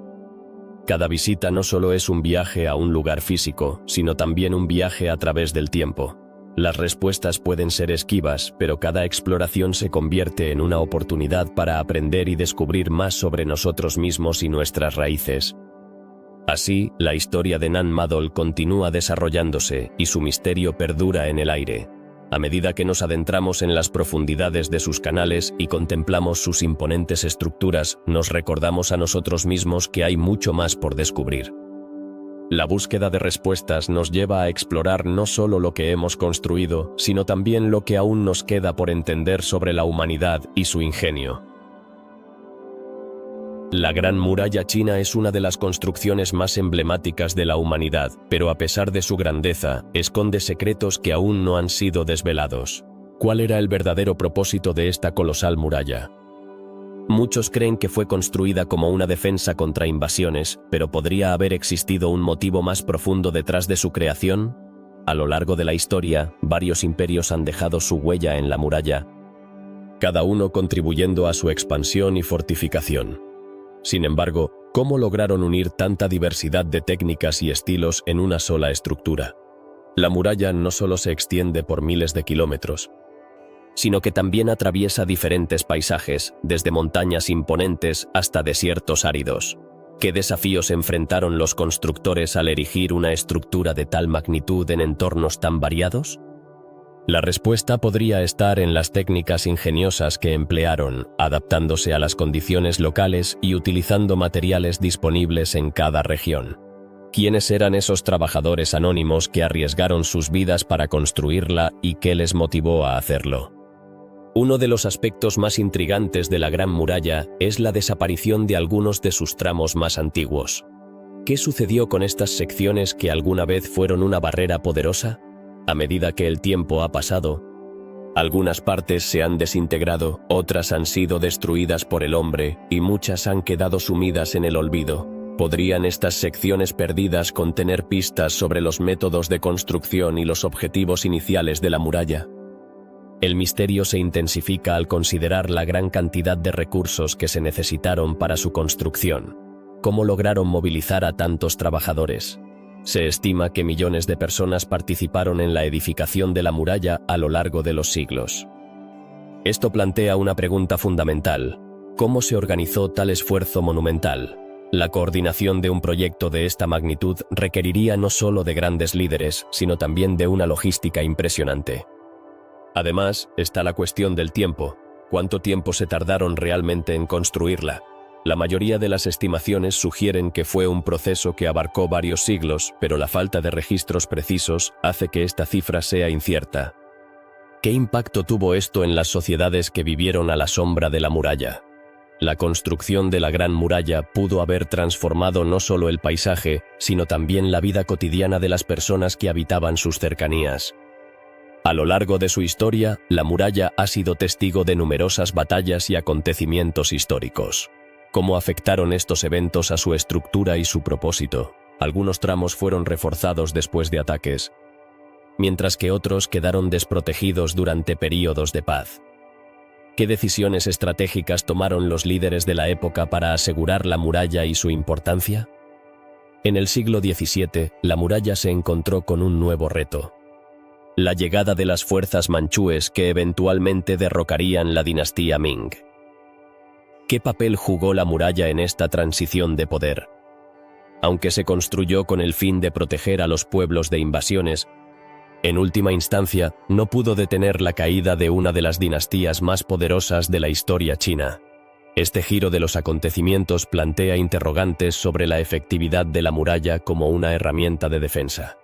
Cada visita no solo es un viaje a un lugar físico, sino también un viaje a través del tiempo. Las respuestas pueden ser esquivas, pero cada exploración se convierte en una oportunidad para aprender y descubrir más sobre nosotros mismos y nuestras raíces. Así, la historia de Nan Madol continúa desarrollándose y su misterio perdura en el aire. A medida que nos adentramos en las profundidades de sus canales y contemplamos sus imponentes estructuras, nos recordamos a nosotros mismos que hay mucho más por descubrir. La búsqueda de respuestas nos lleva a explorar no solo lo que hemos construido, sino también lo que aún nos queda por entender sobre la humanidad y su ingenio. La Gran Muralla China es una de las construcciones más emblemáticas de la humanidad, pero a pesar de su grandeza, esconde secretos que aún no han sido desvelados. ¿Cuál era el verdadero propósito de esta colosal muralla? Muchos creen que fue construida como una defensa contra invasiones, pero ¿podría haber existido un motivo más profundo detrás de su creación? A lo largo de la historia, varios imperios han dejado su huella en la muralla, cada uno contribuyendo a su expansión y fortificación. Sin embargo, ¿cómo lograron unir tanta diversidad de técnicas y estilos en una sola estructura? La muralla no solo se extiende por miles de kilómetros, sino que también atraviesa diferentes paisajes, desde montañas imponentes hasta desiertos áridos. ¿Qué desafíos enfrentaron los constructores al erigir una estructura de tal magnitud en entornos tan variados? La respuesta podría estar en las técnicas ingeniosas que emplearon, adaptándose a las condiciones locales y utilizando materiales disponibles en cada región. ¿Quiénes eran esos trabajadores anónimos que arriesgaron sus vidas para construirla y qué les motivó a hacerlo? Uno de los aspectos más intrigantes de la Gran Muralla es la desaparición de algunos de sus tramos más antiguos. ¿Qué sucedió con estas secciones que alguna vez fueron una barrera poderosa? A medida que el tiempo ha pasado, algunas partes se han desintegrado, otras han sido destruidas por el hombre, y muchas han quedado sumidas en el olvido. ¿Podrían estas secciones perdidas contener pistas sobre los métodos de construcción y los objetivos iniciales de la muralla? El misterio se intensifica al considerar la gran cantidad de recursos que se necesitaron para su construcción. ¿Cómo lograron movilizar a tantos trabajadores? Se estima que millones de personas participaron en la edificación de la muralla a lo largo de los siglos. Esto plantea una pregunta fundamental: ¿cómo se organizó tal esfuerzo monumental? La coordinación de un proyecto de esta magnitud requeriría no solo de grandes líderes, sino también de una logística impresionante. Además, está la cuestión del tiempo. ¿Cuánto tiempo se tardaron realmente en construirla? La mayoría de las estimaciones sugieren que fue un proceso que abarcó varios siglos, pero la falta de registros precisos hace que esta cifra sea incierta. ¿Qué impacto tuvo esto en las sociedades que vivieron a la sombra de la muralla? La construcción de la Gran Muralla pudo haber transformado no solo el paisaje, sino también la vida cotidiana de las personas que habitaban sus cercanías. A lo largo de su historia, la muralla ha sido testigo de numerosas batallas y acontecimientos históricos. ¿Cómo afectaron estos eventos a su estructura y su propósito? Algunos tramos fueron reforzados después de ataques, mientras que otros quedaron desprotegidos durante períodos de paz. ¿Qué decisiones estratégicas tomaron los líderes de la época para asegurar la muralla y su importancia? En el siglo XVII, la muralla se encontró con un nuevo reto: la llegada de las fuerzas manchúes que eventualmente derrocarían la dinastía Ming. ¿Qué papel jugó la muralla en esta transición de poder? Aunque se construyó con el fin de proteger a los pueblos de invasiones, en última instancia, no pudo detener la caída de una de las dinastías más poderosas de la historia china. Este giro de los acontecimientos plantea interrogantes sobre la efectividad de la muralla como una herramienta de defensa.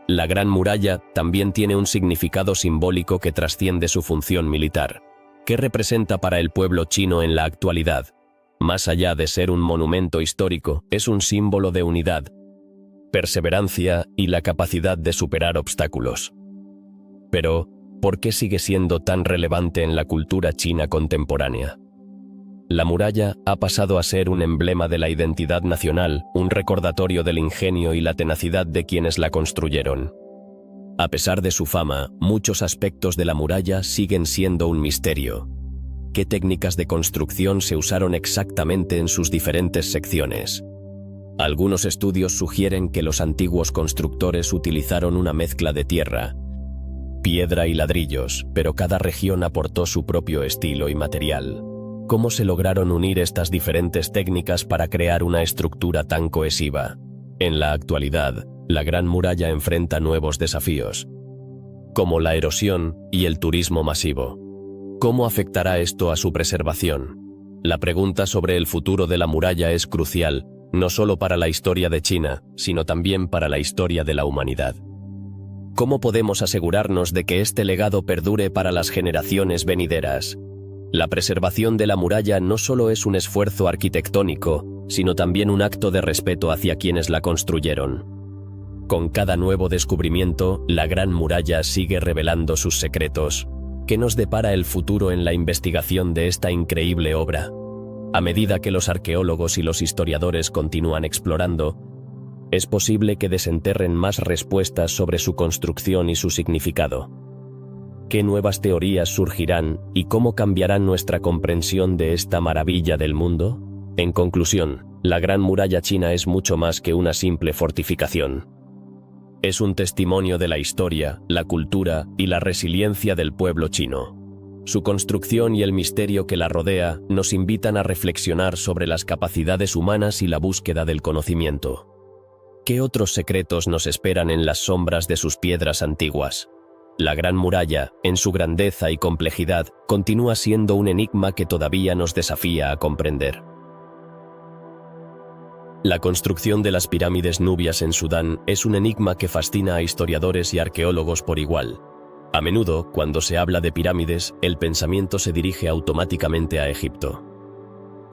La Gran Muralla también tiene un significado simbólico que trasciende su función militar. ¿Qué representa para el pueblo chino en la actualidad? Más allá de ser un monumento histórico, es un símbolo de unidad, perseverancia y la capacidad de superar obstáculos. Pero, ¿por qué sigue siendo tan relevante en la cultura china contemporánea? La muralla ha pasado a ser un emblema de la identidad nacional, un recordatorio del ingenio y la tenacidad de quienes la construyeron. A pesar de su fama, muchos aspectos de la muralla siguen siendo un misterio. ¿Qué técnicas de construcción se usaron exactamente en sus diferentes secciones? Algunos estudios sugieren que los antiguos constructores utilizaron una mezcla de tierra, piedra y ladrillos, pero cada región aportó su propio estilo y material. ¿Cómo se lograron unir estas diferentes técnicas para crear una estructura tan cohesiva? En la actualidad, la Gran Muralla enfrenta nuevos desafíos, como la erosión y el turismo masivo. ¿Cómo afectará esto a su preservación? La pregunta sobre el futuro de la muralla es crucial, no solo para la historia de China, sino también para la historia de la humanidad. ¿Cómo podemos asegurarnos de que este legado perdure para las generaciones venideras? La preservación de la muralla no solo es un esfuerzo arquitectónico, sino también un acto de respeto hacia quienes la construyeron. Con cada nuevo descubrimiento, la Gran Muralla sigue revelando sus secretos. ¿Qué nos depara el futuro en la investigación de esta increíble obra? A medida que los arqueólogos y los historiadores continúan explorando, es posible que desenterren más respuestas sobre su construcción y su significado. ¿Qué nuevas teorías surgirán y cómo cambiarán nuestra comprensión de esta maravilla del mundo? En conclusión, la Gran Muralla China es mucho más que una simple fortificación. Es un testimonio de la historia, la cultura y la resiliencia del pueblo chino. Su construcción y el misterio que la rodea nos invitan a reflexionar sobre las capacidades humanas y la búsqueda del conocimiento. ¿Qué otros secretos nos esperan en las sombras de sus piedras antiguas? La Gran Muralla, en su grandeza y complejidad, continúa siendo un enigma que todavía nos desafía a comprender. La construcción de las pirámides nubias en Sudán es un enigma que fascina a historiadores y arqueólogos por igual. A menudo, cuando se habla de pirámides, el pensamiento se dirige automáticamente a Egipto.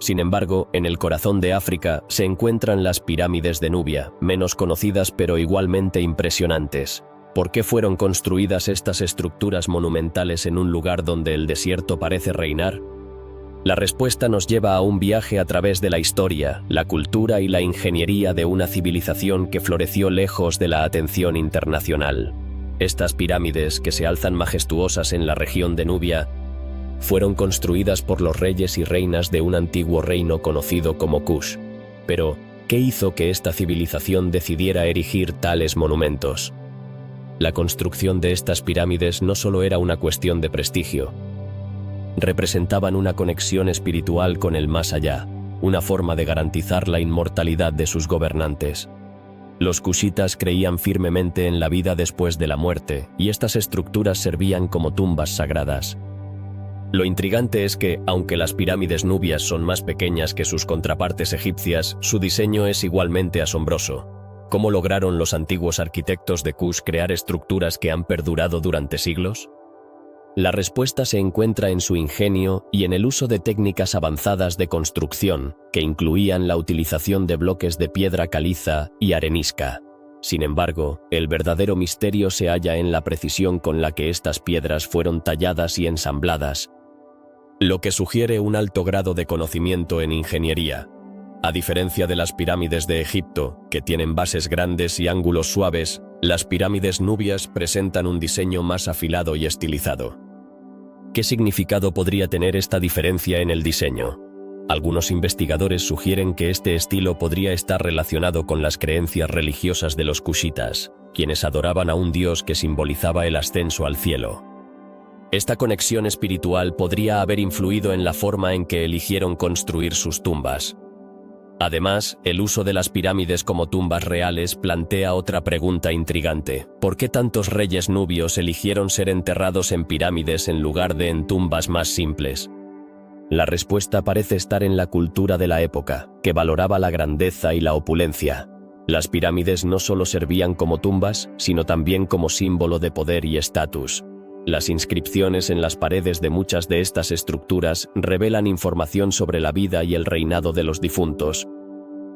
Sin embargo, en el corazón de África se encuentran las pirámides de Nubia, menos conocidas pero igualmente impresionantes. ¿Por qué fueron construidas estas estructuras monumentales en un lugar donde el desierto parece reinar? La respuesta nos lleva a un viaje a través de la historia, la cultura y la ingeniería de una civilización que floreció lejos de la atención internacional. Estas pirámides, que se alzan majestuosas en la región de Nubia, fueron construidas por los reyes y reinas de un antiguo reino conocido como Kush. Pero, ¿qué hizo que esta civilización decidiera erigir tales monumentos? La construcción de estas pirámides no solo era una cuestión de prestigio. Representaban una conexión espiritual con el más allá, una forma de garantizar la inmortalidad de sus gobernantes. Los kushitas creían firmemente en la vida después de la muerte, y estas estructuras servían como tumbas sagradas. Lo intrigante es que, aunque las pirámides nubias son más pequeñas que sus contrapartes egipcias, su diseño es igualmente asombroso. ¿Cómo lograron los antiguos arquitectos de Kush crear estructuras que han perdurado durante siglos? La respuesta se encuentra en su ingenio y en el uso de técnicas avanzadas de construcción, que incluían la utilización de bloques de piedra caliza y arenisca. Sin embargo, el verdadero misterio se halla en la precisión con la que estas piedras fueron talladas y ensambladas, lo que sugiere un alto grado de conocimiento en ingeniería. A diferencia de las pirámides de Egipto, que tienen bases grandes y ángulos suaves, las pirámides nubias presentan un diseño más afilado y estilizado. ¿Qué significado podría tener esta diferencia en el diseño? Algunos investigadores sugieren que este estilo podría estar relacionado con las creencias religiosas de los kushitas, quienes adoraban a un dios que simbolizaba el ascenso al cielo. Esta conexión espiritual podría haber influido en la forma en que eligieron construir sus tumbas. Además, el uso de las pirámides como tumbas reales plantea otra pregunta intrigante. ¿Por qué tantos reyes nubios eligieron ser enterrados en pirámides en lugar de en tumbas más simples? La respuesta parece estar en la cultura de la época, que valoraba la grandeza y la opulencia. Las pirámides no solo servían como tumbas, sino también como símbolo de poder y estatus. Las inscripciones en las paredes de muchas de estas estructuras revelan información sobre la vida y el reinado de los difuntos,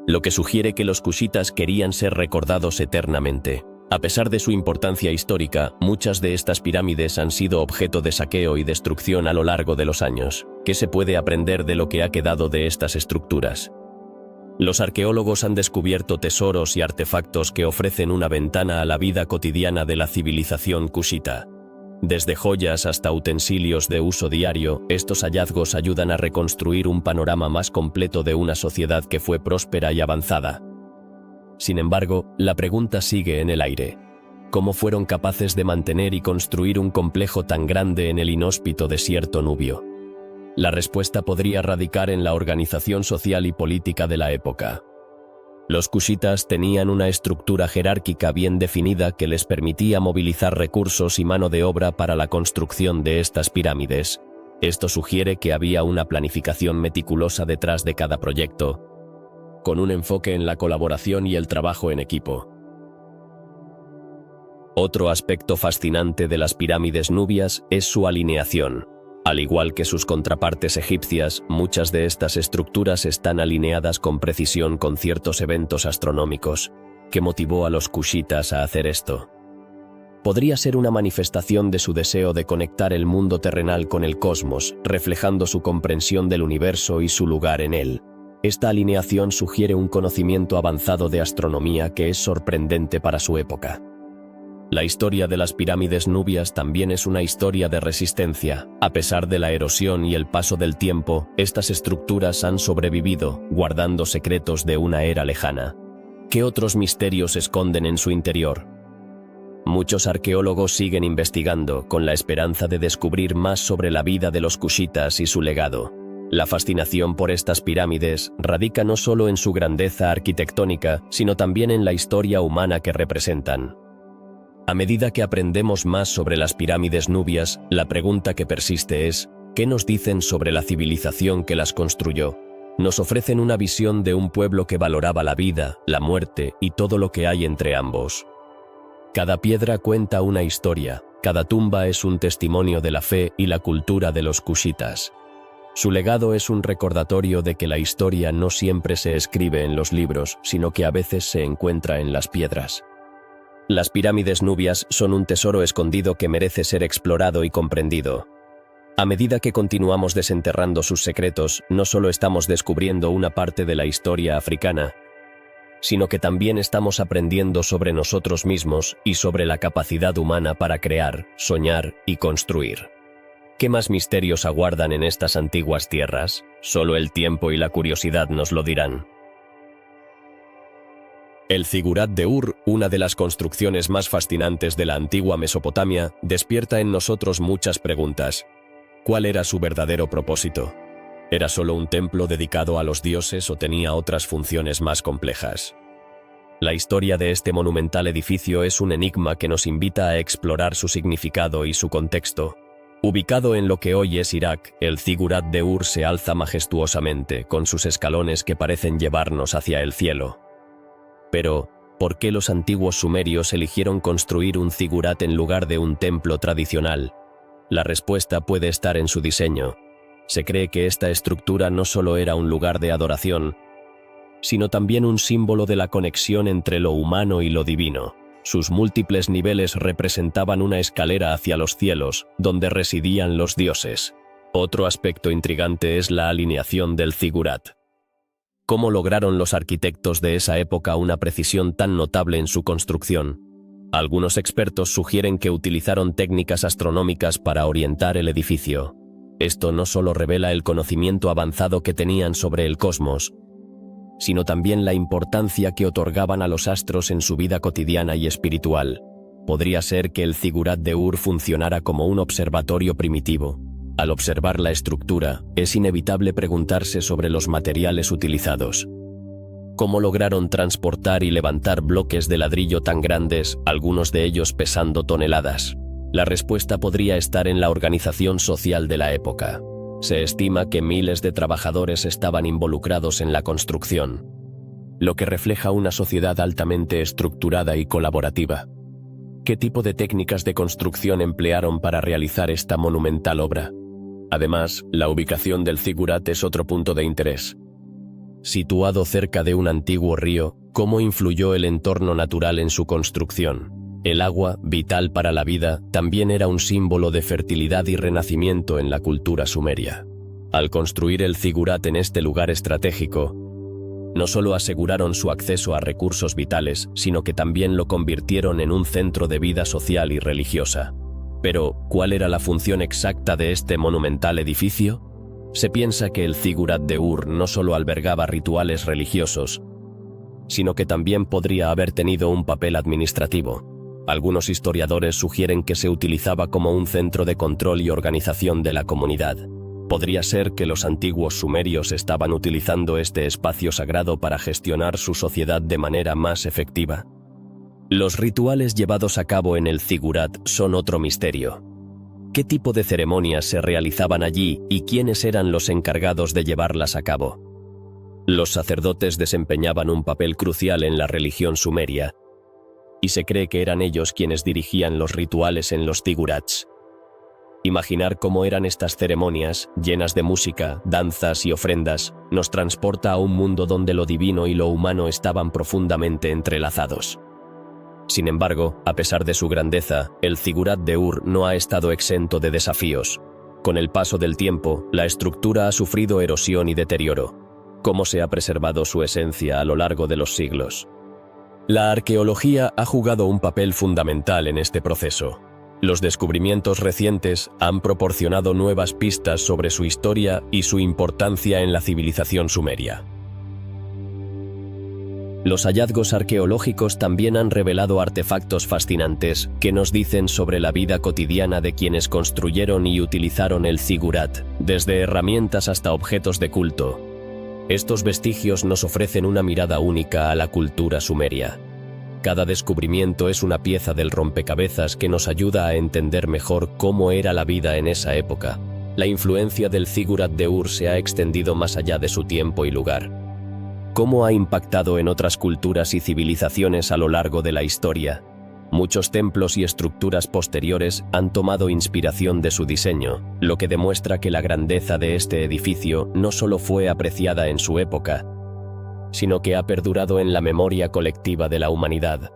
lo que sugiere que los kushitas querían ser recordados eternamente. A pesar de su importancia histórica, muchas de estas pirámides han sido objeto de saqueo y destrucción a lo largo de los años. ¿Qué se puede aprender de lo que ha quedado de estas estructuras? Los arqueólogos han descubierto tesoros y artefactos que ofrecen una ventana a la vida cotidiana de la civilización kushita. Desde joyas hasta utensilios de uso diario, estos hallazgos ayudan a reconstruir un panorama más completo de una sociedad que fue próspera y avanzada. Sin embargo, la pregunta sigue en el aire. ¿Cómo fueron capaces de mantener y construir un complejo tan grande en el inhóspito desierto nubio? La respuesta podría radicar en la organización social y política de la época. Los kushitas tenían una estructura jerárquica bien definida que les permitía movilizar recursos y mano de obra para la construcción de estas pirámides. Esto sugiere que había una planificación meticulosa detrás de cada proyecto, con un enfoque en la colaboración y el trabajo en equipo. Otro aspecto fascinante de las pirámides nubias es su alineación. Al igual que sus contrapartes egipcias, muchas de estas estructuras están alineadas con precisión con ciertos eventos astronómicos. ¿Qué motivó a los kushitas a hacer esto? Podría ser una manifestación de su deseo de conectar el mundo terrenal con el cosmos, reflejando su comprensión del universo y su lugar en él. Esta alineación sugiere un conocimiento avanzado de astronomía que es sorprendente para su época. La historia de las pirámides nubias también es una historia de resistencia. A pesar de la erosión y el paso del tiempo, estas estructuras han sobrevivido, guardando secretos de una era lejana. ¿Qué otros misterios esconden en su interior? Muchos arqueólogos siguen investigando, con la esperanza de descubrir más sobre la vida de los kushitas y su legado. La fascinación por estas pirámides radica no solo en su grandeza arquitectónica, sino también en la historia humana que representan. A medida que aprendemos más sobre las pirámides nubias, la pregunta que persiste es, ¿qué nos dicen sobre la civilización que las construyó? Nos ofrecen una visión de un pueblo que valoraba la vida, la muerte y todo lo que hay entre ambos. Cada piedra cuenta una historia, cada tumba es un testimonio de la fe y la cultura de los kushitas. Su legado es un recordatorio de que la historia no siempre se escribe en los libros, sino que a veces se encuentra en las piedras. Las pirámides nubias son un tesoro escondido que merece ser explorado y comprendido. A medida que continuamos desenterrando sus secretos, no solo estamos descubriendo una parte de la historia africana, sino que también estamos aprendiendo sobre nosotros mismos y sobre la capacidad humana para crear, soñar y construir. ¿Qué más misterios aguardan en estas antiguas tierras? Solo el tiempo y la curiosidad nos lo dirán. El zigurat de Ur, una de las construcciones más fascinantes de la antigua Mesopotamia, despierta en nosotros muchas preguntas. ¿Cuál era su verdadero propósito? ¿Era solo un templo dedicado a los dioses o tenía otras funciones más complejas? La historia de este monumental edificio es un enigma que nos invita a explorar su significado y su contexto. Ubicado en lo que hoy es Irak, el zigurat de Ur se alza majestuosamente, con sus escalones que parecen llevarnos hacia el cielo. Pero, ¿por qué los antiguos sumerios eligieron construir un zigurat en lugar de un templo tradicional? La respuesta puede estar en su diseño. Se cree que esta estructura no solo era un lugar de adoración, sino también un símbolo de la conexión entre lo humano y lo divino. Sus múltiples niveles representaban una escalera hacia los cielos, donde residían los dioses. Otro aspecto intrigante es la alineación del zigurat. ¿Cómo lograron los arquitectos de esa época una precisión tan notable en su construcción? Algunos expertos sugieren que utilizaron técnicas astronómicas para orientar el edificio. Esto no solo revela el conocimiento avanzado que tenían sobre el cosmos, sino también la importancia que otorgaban a los astros en su vida cotidiana y espiritual. Podría ser que el zigurat de Ur funcionara como un observatorio primitivo. Al observar la estructura, es inevitable preguntarse sobre los materiales utilizados. ¿Cómo lograron transportar y levantar bloques de ladrillo tan grandes, algunos de ellos pesando toneladas? La respuesta podría estar en la organización social de la época. Se estima que miles de trabajadores estaban involucrados en la construcción, lo que refleja una sociedad altamente estructurada y colaborativa. ¿Qué tipo de técnicas de construcción emplearon para realizar esta monumental obra? Además, la ubicación del zigurat es otro punto de interés. Situado cerca de un antiguo río, ¿cómo influyó el entorno natural en su construcción? El agua, vital para la vida, también era un símbolo de fertilidad y renacimiento en la cultura sumeria. Al construir el zigurat en este lugar estratégico, no solo aseguraron su acceso a recursos vitales, sino que también lo convirtieron en un centro de vida social y religiosa. Pero, ¿cuál era la función exacta de este monumental edificio? Se piensa que el zigurat de Ur no solo albergaba rituales religiosos, sino que también podría haber tenido un papel administrativo. Algunos historiadores sugieren que se utilizaba como un centro de control y organización de la comunidad. Podría ser que los antiguos sumerios estaban utilizando este espacio sagrado para gestionar su sociedad de manera más efectiva. Los rituales llevados a cabo en el zigurat son otro misterio. ¿Qué tipo de ceremonias se realizaban allí y quiénes eran los encargados de llevarlas a cabo? Los sacerdotes desempeñaban un papel crucial en la religión sumeria, y se cree que eran ellos quienes dirigían los rituales en los zigurats. Imaginar cómo eran estas ceremonias, llenas de música, danzas y ofrendas, nos transporta a un mundo donde lo divino y lo humano estaban profundamente entrelazados. Sin embargo, a pesar de su grandeza, el zigurat de Ur no ha estado exento de desafíos. Con el paso del tiempo, la estructura ha sufrido erosión y deterioro. ¿Cómo se ha preservado su esencia a lo largo de los siglos? La arqueología ha jugado un papel fundamental en este proceso. Los descubrimientos recientes han proporcionado nuevas pistas sobre su historia y su importancia en la civilización sumeria. Los hallazgos arqueológicos también han revelado artefactos fascinantes que nos dicen sobre la vida cotidiana de quienes construyeron y utilizaron el zigurat, desde herramientas hasta objetos de culto. Estos vestigios nos ofrecen una mirada única a la cultura sumeria. Cada descubrimiento es una pieza del rompecabezas que nos ayuda a entender mejor cómo era la vida en esa época. La influencia del zigurat de Ur se ha extendido más allá de su tiempo y lugar. ¿Cómo ha impactado en otras culturas y civilizaciones a lo largo de la historia? Muchos templos y estructuras posteriores han tomado inspiración de su diseño, lo que demuestra que la grandeza de este edificio no solo fue apreciada en su época, sino que ha perdurado en la memoria colectiva de la humanidad.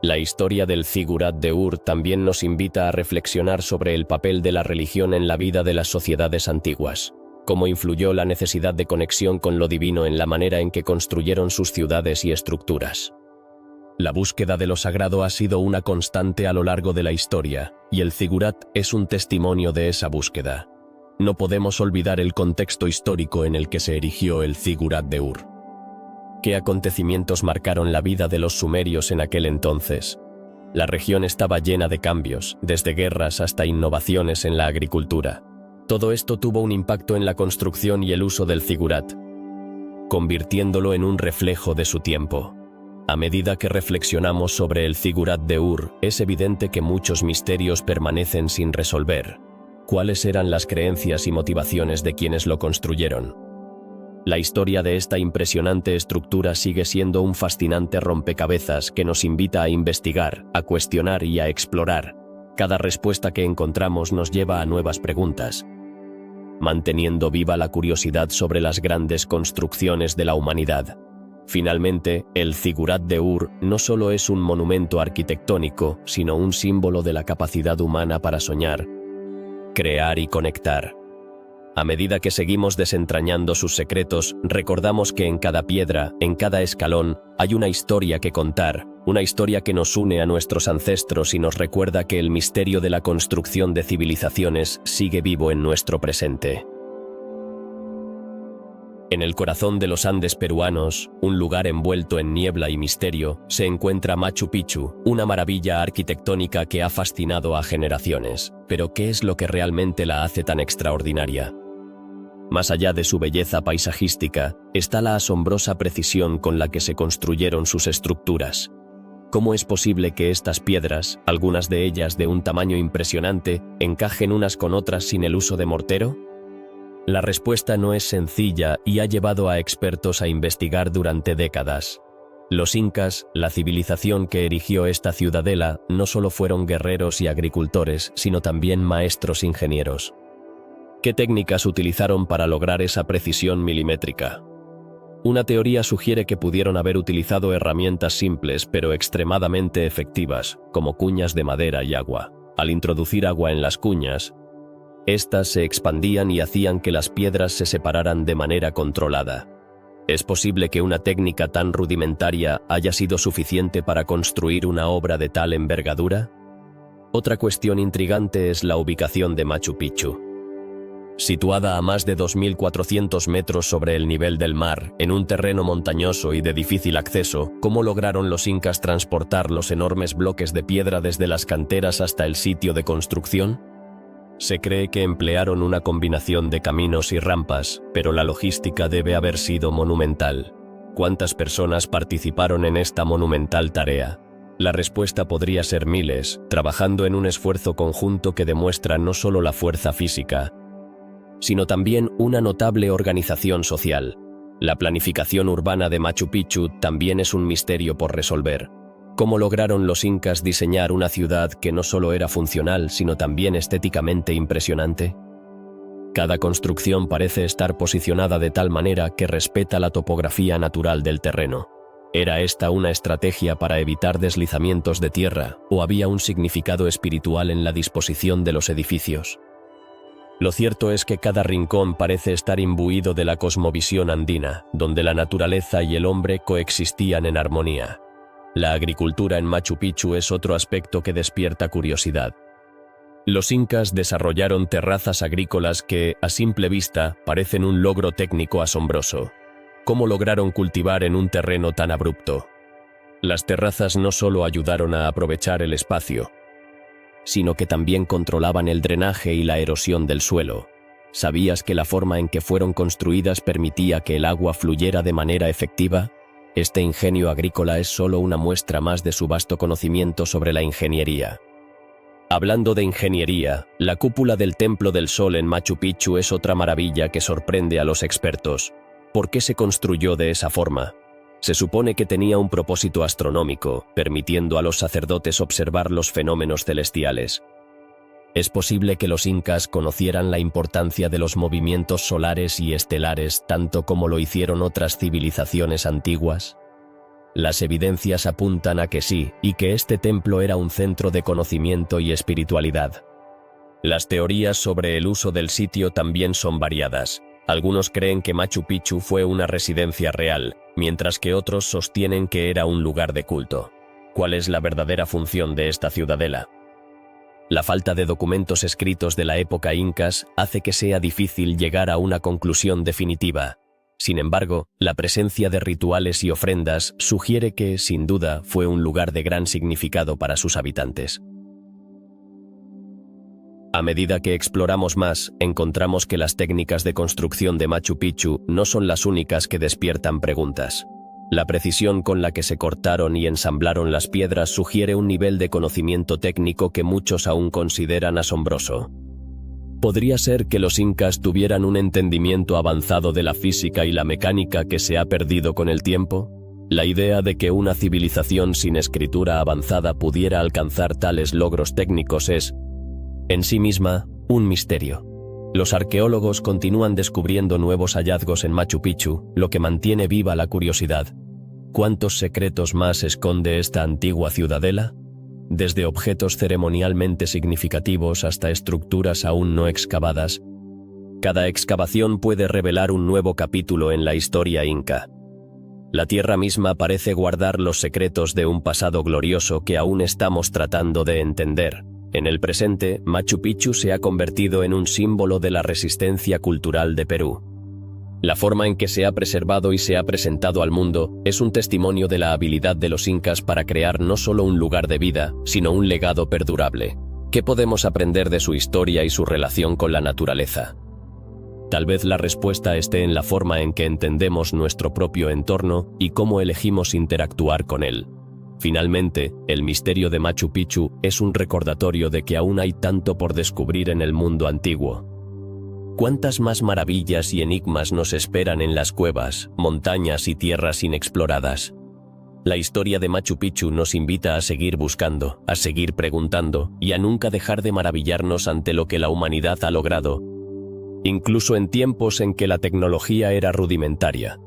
La historia del zigurat de Ur también nos invita a reflexionar sobre el papel de la religión en la vida de las sociedades antiguas, cómo influyó la necesidad de conexión con lo divino en la manera en que construyeron sus ciudades y estructuras. La búsqueda de lo sagrado ha sido una constante a lo largo de la historia, y el zigurat es un testimonio de esa búsqueda. No podemos olvidar el contexto histórico en el que se erigió el zigurat de Ur. ¿Qué acontecimientos marcaron la vida de los sumerios en aquel entonces? La región estaba llena de cambios, desde guerras hasta innovaciones en la agricultura. Todo esto tuvo un impacto en la construcción y el uso del zigurat, convirtiéndolo en un reflejo de su tiempo. A medida que reflexionamos sobre el zigurat de Ur, es evidente que muchos misterios permanecen sin resolver. ¿Cuáles eran las creencias y motivaciones de quienes lo construyeron? La historia de esta impresionante estructura sigue siendo un fascinante rompecabezas que nos invita a investigar, a cuestionar y a explorar. Cada respuesta que encontramos nos lleva a nuevas preguntas, manteniendo viva la curiosidad sobre las grandes construcciones de la humanidad. Finalmente, el zigurat de Ur no solo es un monumento arquitectónico, sino un símbolo de la capacidad humana para soñar, crear y conectar. A medida que seguimos desentrañando sus secretos, recordamos que en cada piedra, en cada escalón, hay una historia que contar, una historia que nos une a nuestros ancestros y nos recuerda que el misterio de la construcción de civilizaciones sigue vivo en nuestro presente. En el corazón de los Andes peruanos, un lugar envuelto en niebla y misterio, se encuentra Machu Picchu, una maravilla arquitectónica que ha fascinado a generaciones. Pero ¿qué es lo que realmente la hace tan extraordinaria? Más allá de su belleza paisajística, está la asombrosa precisión con la que se construyeron sus estructuras. ¿Cómo es posible que estas piedras, algunas de ellas de un tamaño impresionante, encajen unas con otras sin el uso de mortero? La respuesta no es sencilla y ha llevado a expertos a investigar durante décadas. Los incas, la civilización que erigió esta ciudadela, no solo fueron guerreros y agricultores, sino también maestros ingenieros. ¿Qué técnicas utilizaron para lograr esa precisión milimétrica? Una teoría sugiere que pudieron haber utilizado herramientas simples pero extremadamente efectivas, como cuñas de madera y agua. Al introducir agua en las cuñas, estas se expandían y hacían que las piedras se separaran de manera controlada. ¿Es posible que una técnica tan rudimentaria haya sido suficiente para construir una obra de tal envergadura? Otra cuestión intrigante es la ubicación de Machu Picchu. Situada a más de 2.400 metros sobre el nivel del mar, en un terreno montañoso y de difícil acceso, ¿cómo lograron los incas transportar los enormes bloques de piedra desde las canteras hasta el sitio de construcción? Se cree que emplearon una combinación de caminos y rampas, pero la logística debe haber sido monumental. ¿Cuántas personas participaron en esta monumental tarea? La respuesta podría ser miles, trabajando en un esfuerzo conjunto que demuestra no solo la fuerza física, sino también una notable organización social. La planificación urbana de Machu Picchu también es un misterio por resolver. ¿Cómo lograron los incas diseñar una ciudad que no solo era funcional, sino también estéticamente impresionante? Cada construcción parece estar posicionada de tal manera que respeta la topografía natural del terreno. ¿Era esta una estrategia para evitar deslizamientos de tierra, o había un significado espiritual en la disposición de los edificios? Lo cierto es que cada rincón parece estar imbuido de la cosmovisión andina, donde la naturaleza y el hombre coexistían en armonía. La agricultura en Machu Picchu es otro aspecto que despierta curiosidad. Los incas desarrollaron terrazas agrícolas que, a simple vista, parecen un logro técnico asombroso. ¿Cómo lograron cultivar en un terreno tan abrupto? Las terrazas no solo ayudaron a aprovechar el espacio, sino que también controlaban el drenaje y la erosión del suelo. ¿Sabías que la forma en que fueron construidas permitía que el agua fluyera de manera efectiva? Este ingenio agrícola es solo una muestra más de su vasto conocimiento sobre la ingeniería. Hablando de ingeniería, la cúpula del Templo del Sol en Machu Picchu es otra maravilla que sorprende a los expertos. ¿Por qué se construyó de esa forma? Se supone que tenía un propósito astronómico, permitiendo a los sacerdotes observar los fenómenos celestiales. ¿Es posible que los incas conocieran la importancia de los movimientos solares y estelares tanto como lo hicieron otras civilizaciones antiguas? Las evidencias apuntan a que sí, y que este templo era un centro de conocimiento y espiritualidad. Las teorías sobre el uso del sitio también son variadas. Algunos creen que Machu Picchu fue una residencia real, mientras que otros sostienen que era un lugar de culto. ¿Cuál es la verdadera función de esta ciudadela? La falta de documentos escritos de la época incas hace que sea difícil llegar a una conclusión definitiva. Sin embargo, la presencia de rituales y ofrendas sugiere que, sin duda, fue un lugar de gran significado para sus habitantes. A medida que exploramos más, encontramos que las técnicas de construcción de Machu Picchu no son las únicas que despiertan preguntas. La precisión con la que se cortaron y ensamblaron las piedras sugiere un nivel de conocimiento técnico que muchos aún consideran asombroso. ¿Podría ser que los incas tuvieran un entendimiento avanzado de la física y la mecánica que se ha perdido con el tiempo? La idea de que una civilización sin escritura avanzada pudiera alcanzar tales logros técnicos es, en sí misma, un misterio. Los arqueólogos continúan descubriendo nuevos hallazgos en Machu Picchu, lo que mantiene viva la curiosidad. ¿Cuántos secretos más esconde esta antigua ciudadela? Desde objetos ceremonialmente significativos hasta estructuras aún no excavadas, cada excavación puede revelar un nuevo capítulo en la historia inca. La tierra misma parece guardar los secretos de un pasado glorioso que aún estamos tratando de entender. En el presente, Machu Picchu se ha convertido en un símbolo de la resistencia cultural de Perú. La forma en que se ha preservado y se ha presentado al mundo es un testimonio de la habilidad de los incas para crear no solo un lugar de vida, sino un legado perdurable. ¿Qué podemos aprender de su historia y su relación con la naturaleza? Tal vez la respuesta esté en la forma en que entendemos nuestro propio entorno y cómo elegimos interactuar con él. Finalmente, el misterio de Machu Picchu es un recordatorio de que aún hay tanto por descubrir en el mundo antiguo. ¿Cuántas más maravillas y enigmas nos esperan en las cuevas, montañas y tierras inexploradas? La historia de Machu Picchu nos invita a seguir buscando, a seguir preguntando y a nunca dejar de maravillarnos ante lo que la humanidad ha logrado, incluso en tiempos en que la tecnología era rudimentaria.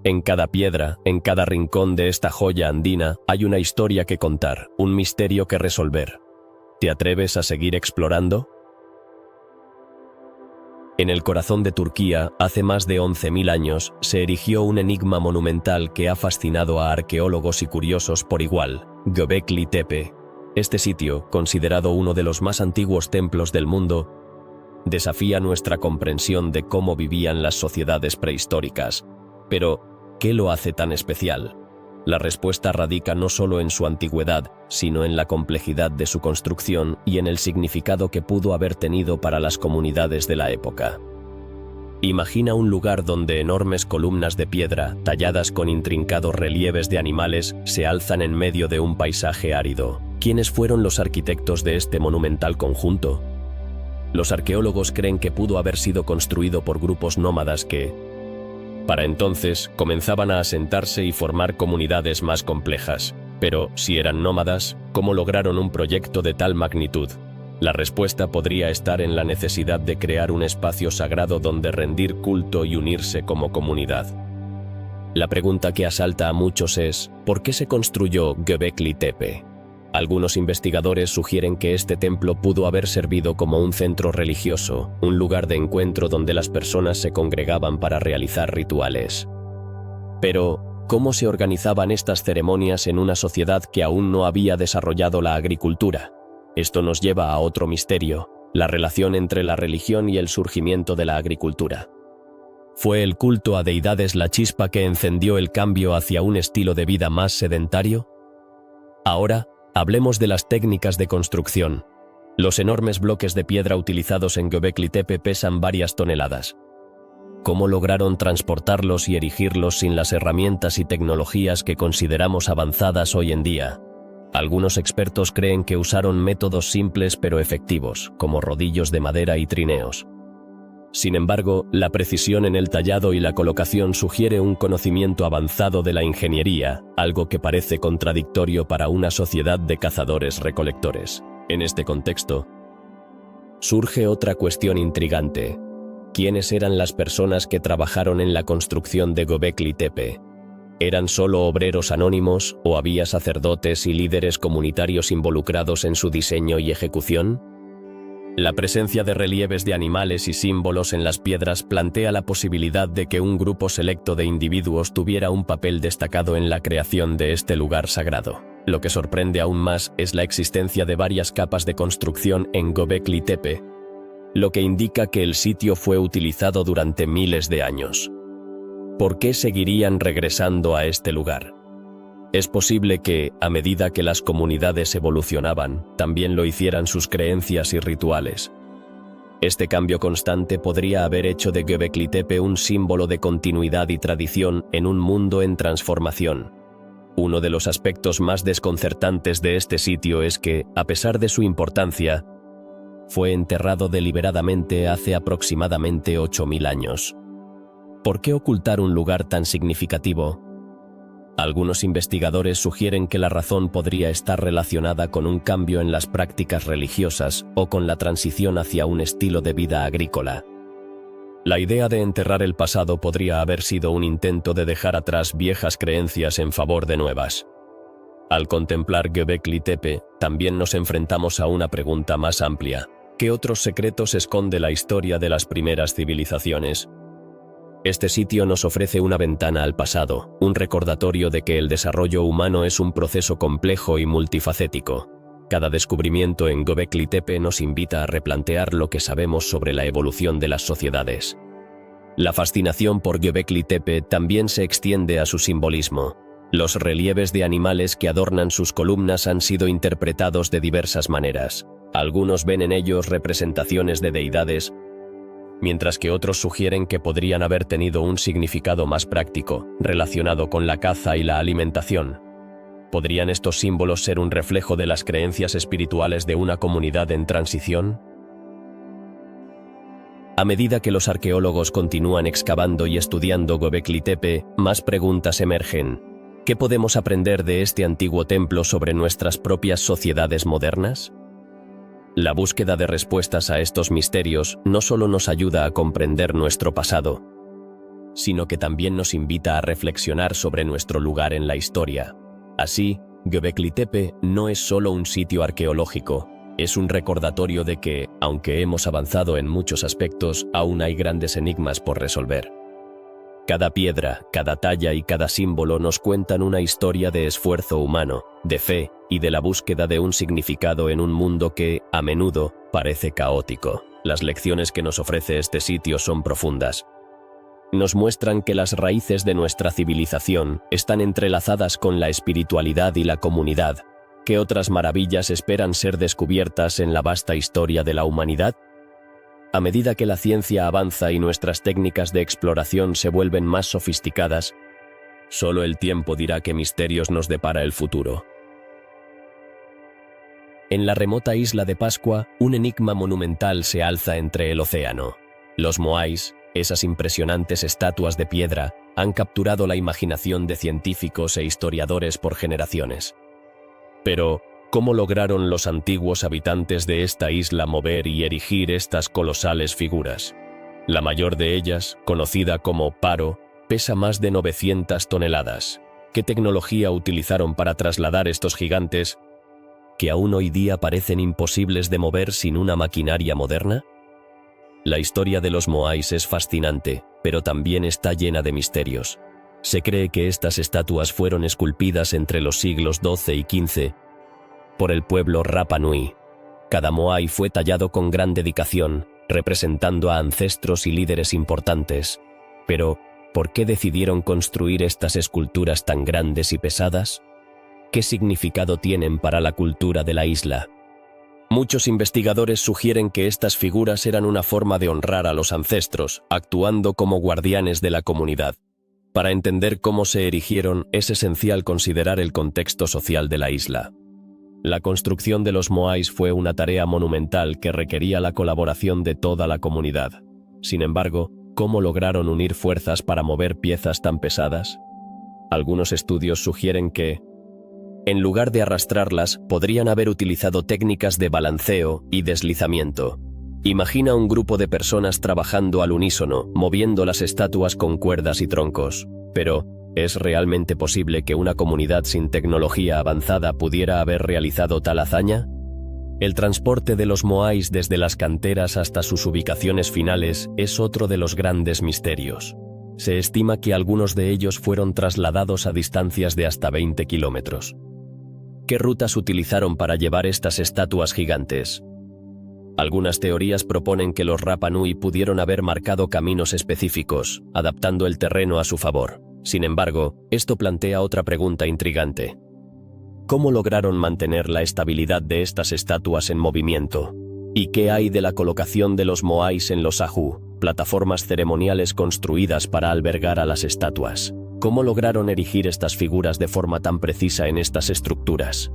En cada piedra, en cada rincón de esta joya andina, hay una historia que contar, un misterio que resolver. ¿Te atreves a seguir explorando? En el corazón de Turquía, hace más de 11.000 años, se erigió un enigma monumental que ha fascinado a arqueólogos y curiosos por igual, Göbekli Tepe. Este sitio, considerado uno de los más antiguos templos del mundo, desafía nuestra comprensión de cómo vivían las sociedades prehistóricas. Pero, ¿qué lo hace tan especial? La respuesta radica no solo en su antigüedad, sino en la complejidad de su construcción y en el significado que pudo haber tenido para las comunidades de la época. Imagina un lugar donde enormes columnas de piedra, talladas con intrincados relieves de animales, se alzan en medio de un paisaje árido. ¿Quiénes fueron los arquitectos de este monumental conjunto? Los arqueólogos creen que pudo haber sido construido por grupos nómadas que, para entonces, comenzaban a asentarse y formar comunidades más complejas. Pero, si eran nómadas, ¿cómo lograron un proyecto de tal magnitud? La respuesta podría estar en la necesidad de crear un espacio sagrado donde rendir culto y unirse como comunidad. La pregunta que asalta a muchos es, ¿por qué se construyó Göbekli Tepe? Algunos investigadores sugieren que este templo pudo haber servido como un centro religioso, un lugar de encuentro donde las personas se congregaban para realizar rituales. Pero, ¿cómo se organizaban estas ceremonias en una sociedad que aún no había desarrollado la agricultura? Esto nos lleva a otro misterio, la relación entre la religión y el surgimiento de la agricultura. ¿Fue el culto a deidades la chispa que encendió el cambio hacia un estilo de vida más sedentario? Ahora, hablemos de las técnicas de construcción. Los enormes bloques de piedra utilizados en Göbekli Tepe pesan varias toneladas. ¿Cómo lograron transportarlos y erigirlos sin las herramientas y tecnologías que consideramos avanzadas hoy en día? Algunos expertos creen que usaron métodos simples pero efectivos, como rodillos de madera y trineos. Sin embargo, la precisión en el tallado y la colocación sugiere un conocimiento avanzado de la ingeniería, algo que parece contradictorio para una sociedad de cazadores-recolectores. En este contexto, surge otra cuestión intrigante. ¿Quiénes eran las personas que trabajaron en la construcción de Göbekli Tepe? ¿Eran solo obreros anónimos o había sacerdotes y líderes comunitarios involucrados en su diseño y ejecución? La presencia de relieves de animales y símbolos en las piedras plantea la posibilidad de que un grupo selecto de individuos tuviera un papel destacado en la creación de este lugar sagrado. Lo que sorprende aún más es la existencia de varias capas de construcción en Göbekli Tepe, lo que indica que el sitio fue utilizado durante miles de años. ¿Por qué seguirían regresando a este lugar? Es posible que, a medida que las comunidades evolucionaban, también lo hicieran sus creencias y rituales. Este cambio constante podría haber hecho de Göbekli Tepe un símbolo de continuidad y tradición en un mundo en transformación. Uno de los aspectos más desconcertantes de este sitio es que, a pesar de su importancia, fue enterrado deliberadamente hace aproximadamente 8.000 años. ¿Por qué ocultar un lugar tan significativo? Algunos investigadores sugieren que la razón podría estar relacionada con un cambio en las prácticas religiosas o con la transición hacia un estilo de vida agrícola. La idea de enterrar el pasado podría haber sido un intento de dejar atrás viejas creencias en favor de nuevas. Al contemplar Göbekli Tepe, también nos enfrentamos a una pregunta más amplia. ¿Qué otros secretos esconde la historia de las primeras civilizaciones? Este sitio nos ofrece una ventana al pasado, un recordatorio de que el desarrollo humano es un proceso complejo y multifacético. Cada descubrimiento en Göbekli Tepe nos invita a replantear lo que sabemos sobre la evolución de las sociedades. La fascinación por Göbekli Tepe también se extiende a su simbolismo. Los relieves de animales que adornan sus columnas han sido interpretados de diversas maneras. Algunos ven en ellos representaciones de deidades, mientras que otros sugieren que podrían haber tenido un significado más práctico, relacionado con la caza y la alimentación. ¿Podrían estos símbolos ser un reflejo de las creencias espirituales de una comunidad en transición? A medida que los arqueólogos continúan excavando y estudiando Göbekli Tepe, más preguntas emergen. ¿Qué podemos aprender de este antiguo templo sobre nuestras propias sociedades modernas? La búsqueda de respuestas a estos misterios no solo nos ayuda a comprender nuestro pasado, sino que también nos invita a reflexionar sobre nuestro lugar en la historia. Así, Göbekli Tepe no es solo un sitio arqueológico, es un recordatorio de que, aunque hemos avanzado en muchos aspectos, aún hay grandes enigmas por resolver. Cada piedra, cada talla y cada símbolo nos cuentan una historia de esfuerzo humano, de fe y de la búsqueda de un significado en un mundo que, a menudo, parece caótico. Las lecciones que nos ofrece este sitio son profundas. Nos muestran que las raíces de nuestra civilización están entrelazadas con la espiritualidad y la comunidad. ¿Qué otras maravillas esperan ser descubiertas en la vasta historia de la humanidad? A medida que la ciencia avanza y nuestras técnicas de exploración se vuelven más sofisticadas, solo el tiempo dirá qué misterios nos depara el futuro. En la remota isla de Pascua, un enigma monumental se alza entre el océano. Los moais, esas impresionantes estatuas de piedra, han capturado la imaginación de científicos e historiadores por generaciones. Pero, ¿cómo lograron los antiguos habitantes de esta isla mover y erigir estas colosales figuras? La mayor de ellas, conocida como Paro, pesa más de 900 toneladas. ¿Qué tecnología utilizaron para trasladar estos gigantes que aún hoy día parecen imposibles de mover sin una maquinaria moderna? La historia de los moais es fascinante, pero también está llena de misterios. Se cree que estas estatuas fueron esculpidas entre los siglos XII y XV por el pueblo Rapa Nui. Cada moai fue tallado con gran dedicación, representando a ancestros y líderes importantes. Pero, ¿por qué decidieron construir estas esculturas tan grandes y pesadas? ¿Qué significado tienen para la cultura de la isla? Muchos investigadores sugieren que estas figuras eran una forma de honrar a los ancestros, actuando como guardianes de la comunidad. Para entender cómo se erigieron, es esencial considerar el contexto social de la isla. La construcción de los moais fue una tarea monumental que requería la colaboración de toda la comunidad. Sin embargo, ¿cómo lograron unir fuerzas para mover piezas tan pesadas? Algunos estudios sugieren que, en lugar de arrastrarlas, podrían haber utilizado técnicas de balanceo y deslizamiento. Imagina un grupo de personas trabajando al unísono, moviendo las estatuas con cuerdas y troncos. Pero, ¿es realmente posible que una comunidad sin tecnología avanzada pudiera haber realizado tal hazaña? El transporte de los moais desde las canteras hasta sus ubicaciones finales es otro de los grandes misterios. Se estima que algunos de ellos fueron trasladados a distancias de hasta 20 kilómetros. ¿Qué rutas utilizaron para llevar estas estatuas gigantes? Algunas teorías proponen que los Rapa Nui pudieron haber marcado caminos específicos, adaptando el terreno a su favor. Sin embargo, esto plantea otra pregunta intrigante. ¿Cómo lograron mantener la estabilidad de estas estatuas en movimiento? ¿Y qué hay de la colocación de los moais en los ahu, plataformas ceremoniales construidas para albergar a las estatuas? ¿Cómo lograron erigir estas figuras de forma tan precisa en estas estructuras?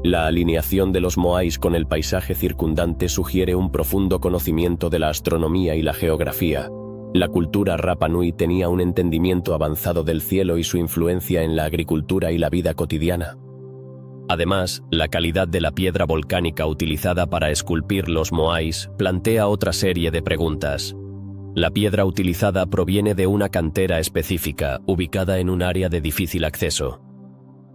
La alineación de los moais con el paisaje circundante sugiere un profundo conocimiento de la astronomía y la geografía. La cultura Rapa Nui tenía un entendimiento avanzado del cielo y su influencia en la agricultura y la vida cotidiana. Además, la calidad de la piedra volcánica utilizada para esculpir los moais plantea otra serie de preguntas. La piedra utilizada proviene de una cantera específica, ubicada en un área de difícil acceso.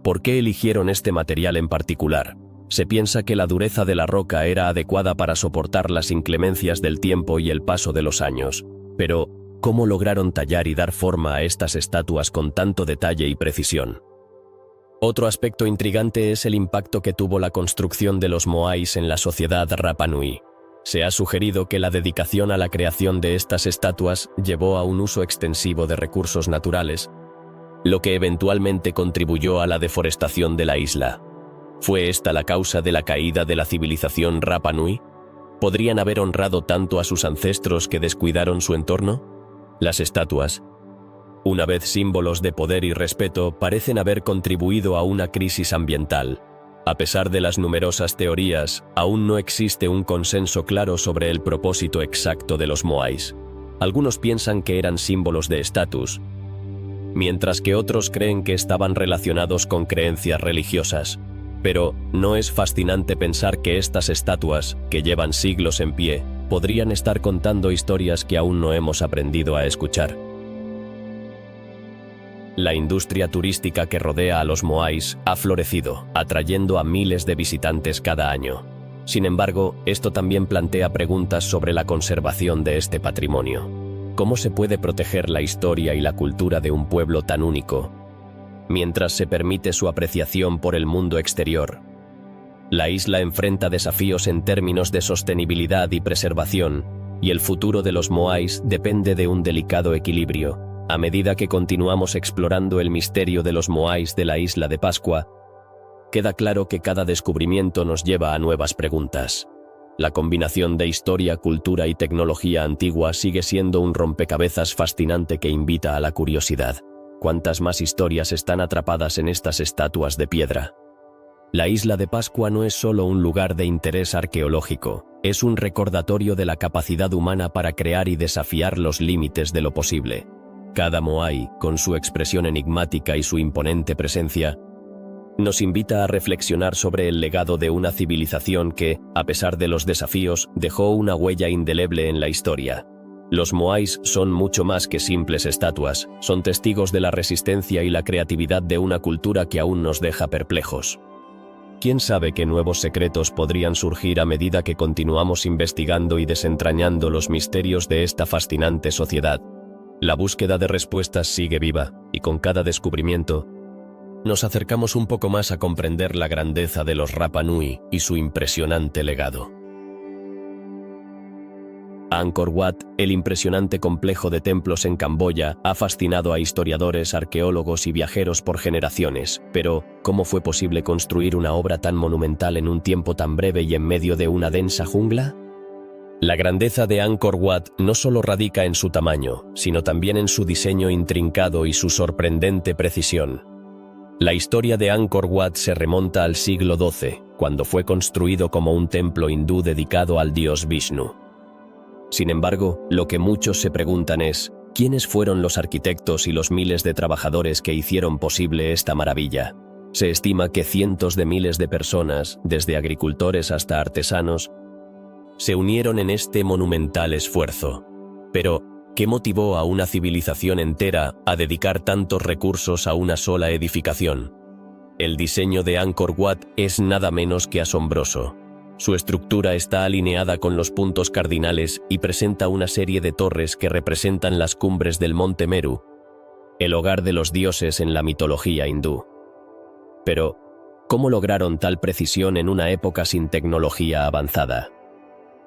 ¿Por qué eligieron este material en particular? Se piensa que la dureza de la roca era adecuada para soportar las inclemencias del tiempo y el paso de los años. Pero, ¿cómo lograron tallar y dar forma a estas estatuas con tanto detalle y precisión? Otro aspecto intrigante es el impacto que tuvo la construcción de los moais en la sociedad Rapa Nui. Se ha sugerido que la dedicación a la creación de estas estatuas llevó a un uso extensivo de recursos naturales, lo que eventualmente contribuyó a la deforestación de la isla. ¿Fue esta la causa de la caída de la civilización Rapa Nui? ¿Podrían haber honrado tanto a sus ancestros que descuidaron su entorno? Las estatuas, una vez símbolos de poder y respeto, parecen haber contribuido a una crisis ambiental. A pesar de las numerosas teorías, aún no existe un consenso claro sobre el propósito exacto de los moais. Algunos piensan que eran símbolos de estatus, mientras que otros creen que estaban relacionados con creencias religiosas. Pero, ¿no es fascinante pensar que estas estatuas, que llevan siglos en pie, podrían estar contando historias que aún no hemos aprendido a escuchar? La industria turística que rodea a los moais ha florecido, atrayendo a miles de visitantes cada año. Sin embargo, esto también plantea preguntas sobre la conservación de este patrimonio. ¿Cómo se puede proteger la historia y la cultura de un pueblo tan único, mientras se permite su apreciación por el mundo exterior? La isla enfrenta desafíos en términos de sostenibilidad y preservación, y el futuro de los moais depende de un delicado equilibrio. A medida que continuamos explorando el misterio de los moais de la isla de Pascua, queda claro que cada descubrimiento nos lleva a nuevas preguntas. La combinación de historia, cultura y tecnología antigua sigue siendo un rompecabezas fascinante que invita a la curiosidad. ¿Cuántas más historias están atrapadas en estas estatuas de piedra? La isla de Pascua no es solo un lugar de interés arqueológico, es un recordatorio de la capacidad humana para crear y desafiar los límites de lo posible. Cada moai, con su expresión enigmática y su imponente presencia, nos invita a reflexionar sobre el legado de una civilización que, a pesar de los desafíos, dejó una huella indeleble en la historia. Los moais son mucho más que simples estatuas, son testigos de la resistencia y la creatividad de una cultura que aún nos deja perplejos. ¿Quién sabe qué nuevos secretos podrían surgir a medida que continuamos investigando y desentrañando los misterios de esta fascinante sociedad? La búsqueda de respuestas sigue viva, y con cada descubrimiento, nos acercamos un poco más a comprender la grandeza de los Rapa Nui y su impresionante legado. Angkor Wat, el impresionante complejo de templos en Camboya, ha fascinado a historiadores, arqueólogos y viajeros por generaciones. Pero, ¿cómo fue posible construir una obra tan monumental en un tiempo tan breve y en medio de una densa jungla? La grandeza de Angkor Wat no solo radica en su tamaño, sino también en su diseño intrincado y su sorprendente precisión. La historia de Angkor Wat se remonta al siglo XII, cuando fue construido como un templo hindú dedicado al dios Vishnu. Sin embargo, lo que muchos se preguntan es, ¿quiénes fueron los arquitectos y los miles de trabajadores que hicieron posible esta maravilla? Se estima que cientos de miles de personas, desde agricultores hasta artesanos, se unieron en este monumental esfuerzo. Pero, ¿qué motivó a una civilización entera a dedicar tantos recursos a una sola edificación? El diseño de Angkor Wat es nada menos que asombroso. Su estructura está alineada con los puntos cardinales y presenta una serie de torres que representan las cumbres del monte Meru, el hogar de los dioses en la mitología hindú. Pero, ¿cómo lograron tal precisión en una época sin tecnología avanzada?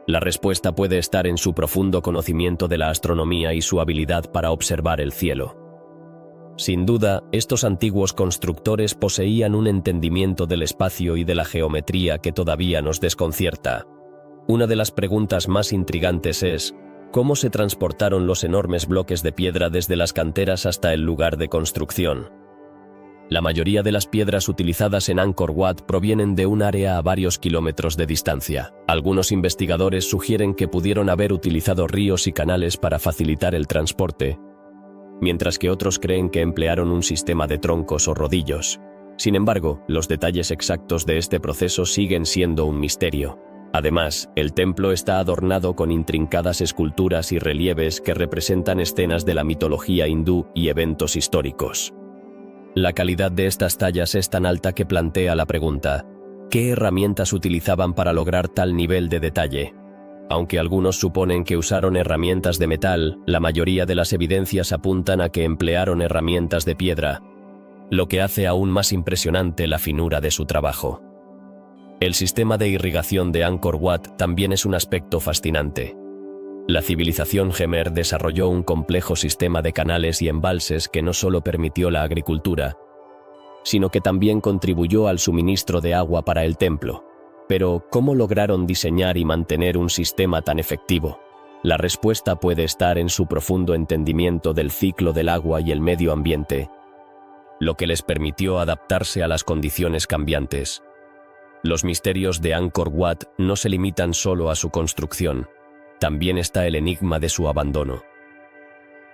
La respuesta puede estar en su profundo conocimiento de la astronomía y su habilidad para observar el cielo. Sin duda, estos antiguos constructores poseían un entendimiento del espacio y de la geometría que todavía nos desconcierta. Una de las preguntas más intrigantes es, ¿cómo se transportaron los enormes bloques de piedra desde las canteras hasta el lugar de construcción? La mayoría de las piedras utilizadas en Angkor Wat provienen de un área a varios kilómetros de distancia. Algunos investigadores sugieren que pudieron haber utilizado ríos y canales para facilitar el transporte, mientras que otros creen que emplearon un sistema de troncos o rodillos. Sin embargo, los detalles exactos de este proceso siguen siendo un misterio. Además, el templo está adornado con intrincadas esculturas y relieves que representan escenas de la mitología hindú y eventos históricos. La calidad de estas tallas es tan alta que plantea la pregunta, ¿qué herramientas utilizaban para lograr tal nivel de detalle? Aunque algunos suponen que usaron herramientas de metal, la mayoría de las evidencias apuntan a que emplearon herramientas de piedra, lo que hace aún más impresionante la finura de su trabajo. El sistema de irrigación de Angkor Wat también es un aspecto fascinante. La civilización Jemer desarrolló un complejo sistema de canales y embalses que no solo permitió la agricultura, sino que también contribuyó al suministro de agua para el templo. Pero, ¿cómo lograron diseñar y mantener un sistema tan efectivo? La respuesta puede estar en su profundo entendimiento del ciclo del agua y el medio ambiente, lo que les permitió adaptarse a las condiciones cambiantes. Los misterios de Angkor Wat no se limitan solo a su construcción. También está el enigma de su abandono.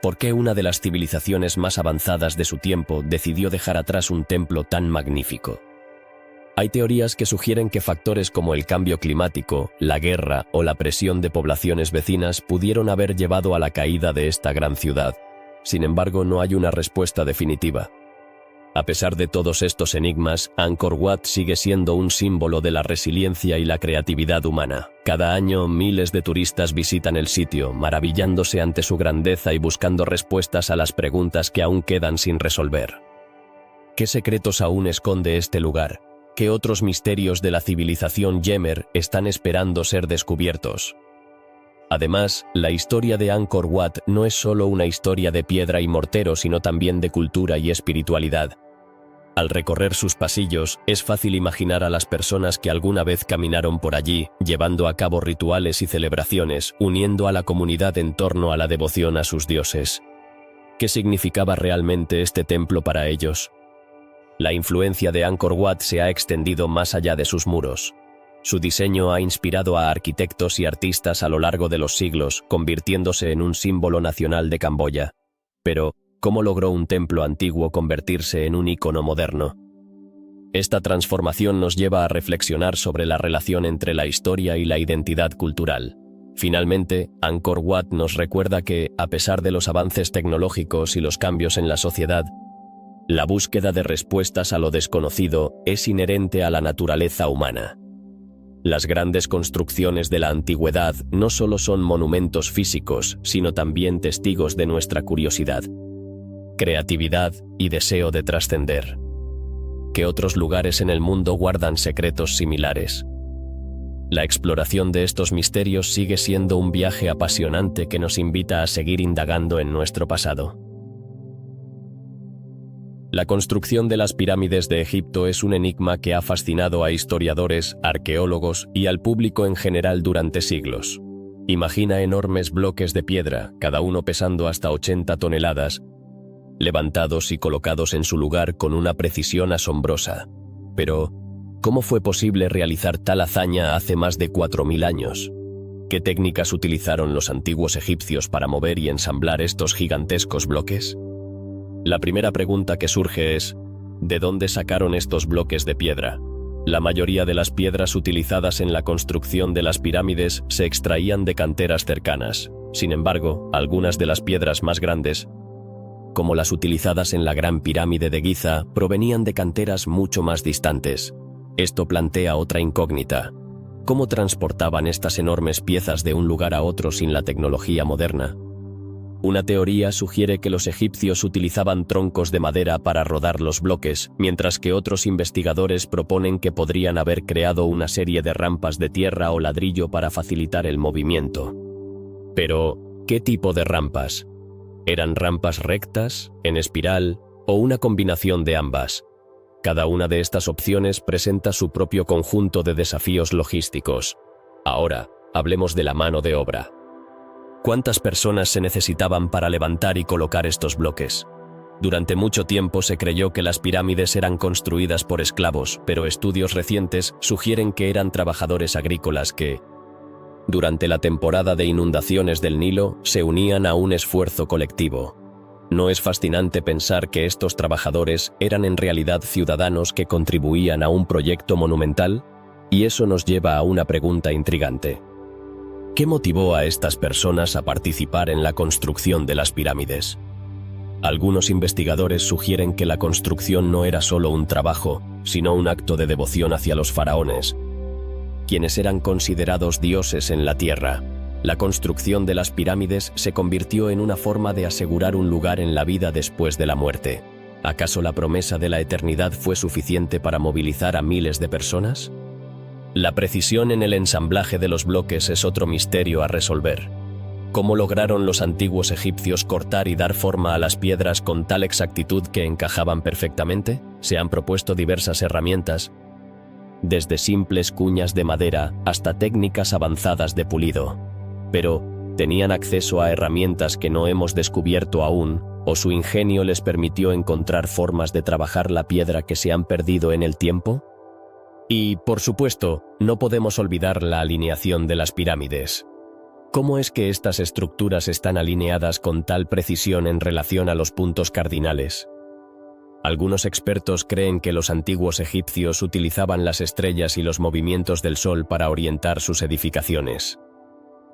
¿Por qué una de las civilizaciones más avanzadas de su tiempo decidió dejar atrás un templo tan magnífico? Hay teorías que sugieren que factores como el cambio climático, la guerra o la presión de poblaciones vecinas pudieron haber llevado a la caída de esta gran ciudad. Sin embargo, no hay una respuesta definitiva. A pesar de todos estos enigmas, Angkor Wat sigue siendo un símbolo de la resiliencia y la creatividad humana. Cada año, miles de turistas visitan el sitio, maravillándose ante su grandeza y buscando respuestas a las preguntas que aún quedan sin resolver. ¿Qué secretos aún esconde este lugar? ¿Qué otros misterios de la civilización Jemer están esperando ser descubiertos? Además, la historia de Angkor Wat no es solo una historia de piedra y mortero, sino también de cultura y espiritualidad. Al recorrer sus pasillos, es fácil imaginar a las personas que alguna vez caminaron por allí, llevando a cabo rituales y celebraciones, uniendo a la comunidad en torno a la devoción a sus dioses. ¿Qué significaba realmente este templo para ellos? La influencia de Angkor Wat se ha extendido más allá de sus muros. Su diseño ha inspirado a arquitectos y artistas a lo largo de los siglos, convirtiéndose en un símbolo nacional de Camboya. Pero, ¿cómo logró un templo antiguo convertirse en un icono moderno? Esta transformación nos lleva a reflexionar sobre la relación entre la historia y la identidad cultural. Finalmente, Angkor Wat nos recuerda que, a pesar de los avances tecnológicos y los cambios en la sociedad, la búsqueda de respuestas a lo desconocido es inherente a la naturaleza humana. Las grandes construcciones de la antigüedad no solo son monumentos físicos, sino también testigos de nuestra curiosidad, creatividad y deseo de trascender. ¿Qué otros lugares en el mundo guardan secretos similares? La exploración de estos misterios sigue siendo un viaje apasionante que nos invita a seguir indagando en nuestro pasado. La construcción de las pirámides de Egipto es un enigma que ha fascinado a historiadores, arqueólogos y al público en general durante siglos. Imagina enormes bloques de piedra, cada uno pesando hasta 80 toneladas, levantados y colocados en su lugar con una precisión asombrosa. Pero, ¿cómo fue posible realizar tal hazaña hace más de 4000 años? ¿Qué técnicas utilizaron los antiguos egipcios para mover y ensamblar estos gigantescos bloques? La primera pregunta que surge es, ¿de dónde sacaron estos bloques de piedra? La mayoría de las piedras utilizadas en la construcción de las pirámides se extraían de canteras cercanas. Sin embargo, algunas de las piedras más grandes, como las utilizadas en la Gran Pirámide de Giza, provenían de canteras mucho más distantes. Esto plantea otra incógnita. ¿Cómo transportaban estas enormes piezas de un lugar a otro sin la tecnología moderna? Una teoría sugiere que los egipcios utilizaban troncos de madera para rodar los bloques, mientras que otros investigadores proponen que podrían haber creado una serie de rampas de tierra o ladrillo para facilitar el movimiento. Pero, ¿qué tipo de rampas? ¿Eran rampas rectas, en espiral o una combinación de ambas? Cada una de estas opciones presenta su propio conjunto de desafíos logísticos. Ahora, hablemos de la mano de obra. ¿Cuántas personas se necesitaban para levantar y colocar estos bloques? Durante mucho tiempo se creyó que las pirámides eran construidas por esclavos, pero estudios recientes sugieren que eran trabajadores agrícolas que, durante la temporada de inundaciones del Nilo, se unían a un esfuerzo colectivo. ¿No es fascinante pensar que estos trabajadores eran en realidad ciudadanos que contribuían a un proyecto monumental? Y eso nos lleva a una pregunta intrigante. ¿Qué motivó a estas personas a participar en la construcción de las pirámides? Algunos investigadores sugieren que la construcción no era solo un trabajo, sino un acto de devoción hacia los faraones, quienes eran considerados dioses en la tierra. La construcción de las pirámides se convirtió en una forma de asegurar un lugar en la vida después de la muerte. ¿Acaso la promesa de la eternidad fue suficiente para movilizar a miles de personas? La precisión en el ensamblaje de los bloques es otro misterio a resolver. ¿Cómo lograron los antiguos egipcios cortar y dar forma a las piedras con tal exactitud que encajaban perfectamente? Se han propuesto diversas herramientas, desde simples cuñas de madera hasta técnicas avanzadas de pulido. Pero, ¿tenían acceso a herramientas que no hemos descubierto aún, o su ingenio les permitió encontrar formas de trabajar la piedra que se han perdido en el tiempo? Y, por supuesto, no podemos olvidar la alineación de las pirámides. ¿Cómo es que estas estructuras están alineadas con tal precisión en relación a los puntos cardinales? Algunos expertos creen que los antiguos egipcios utilizaban las estrellas y los movimientos del Sol para orientar sus edificaciones.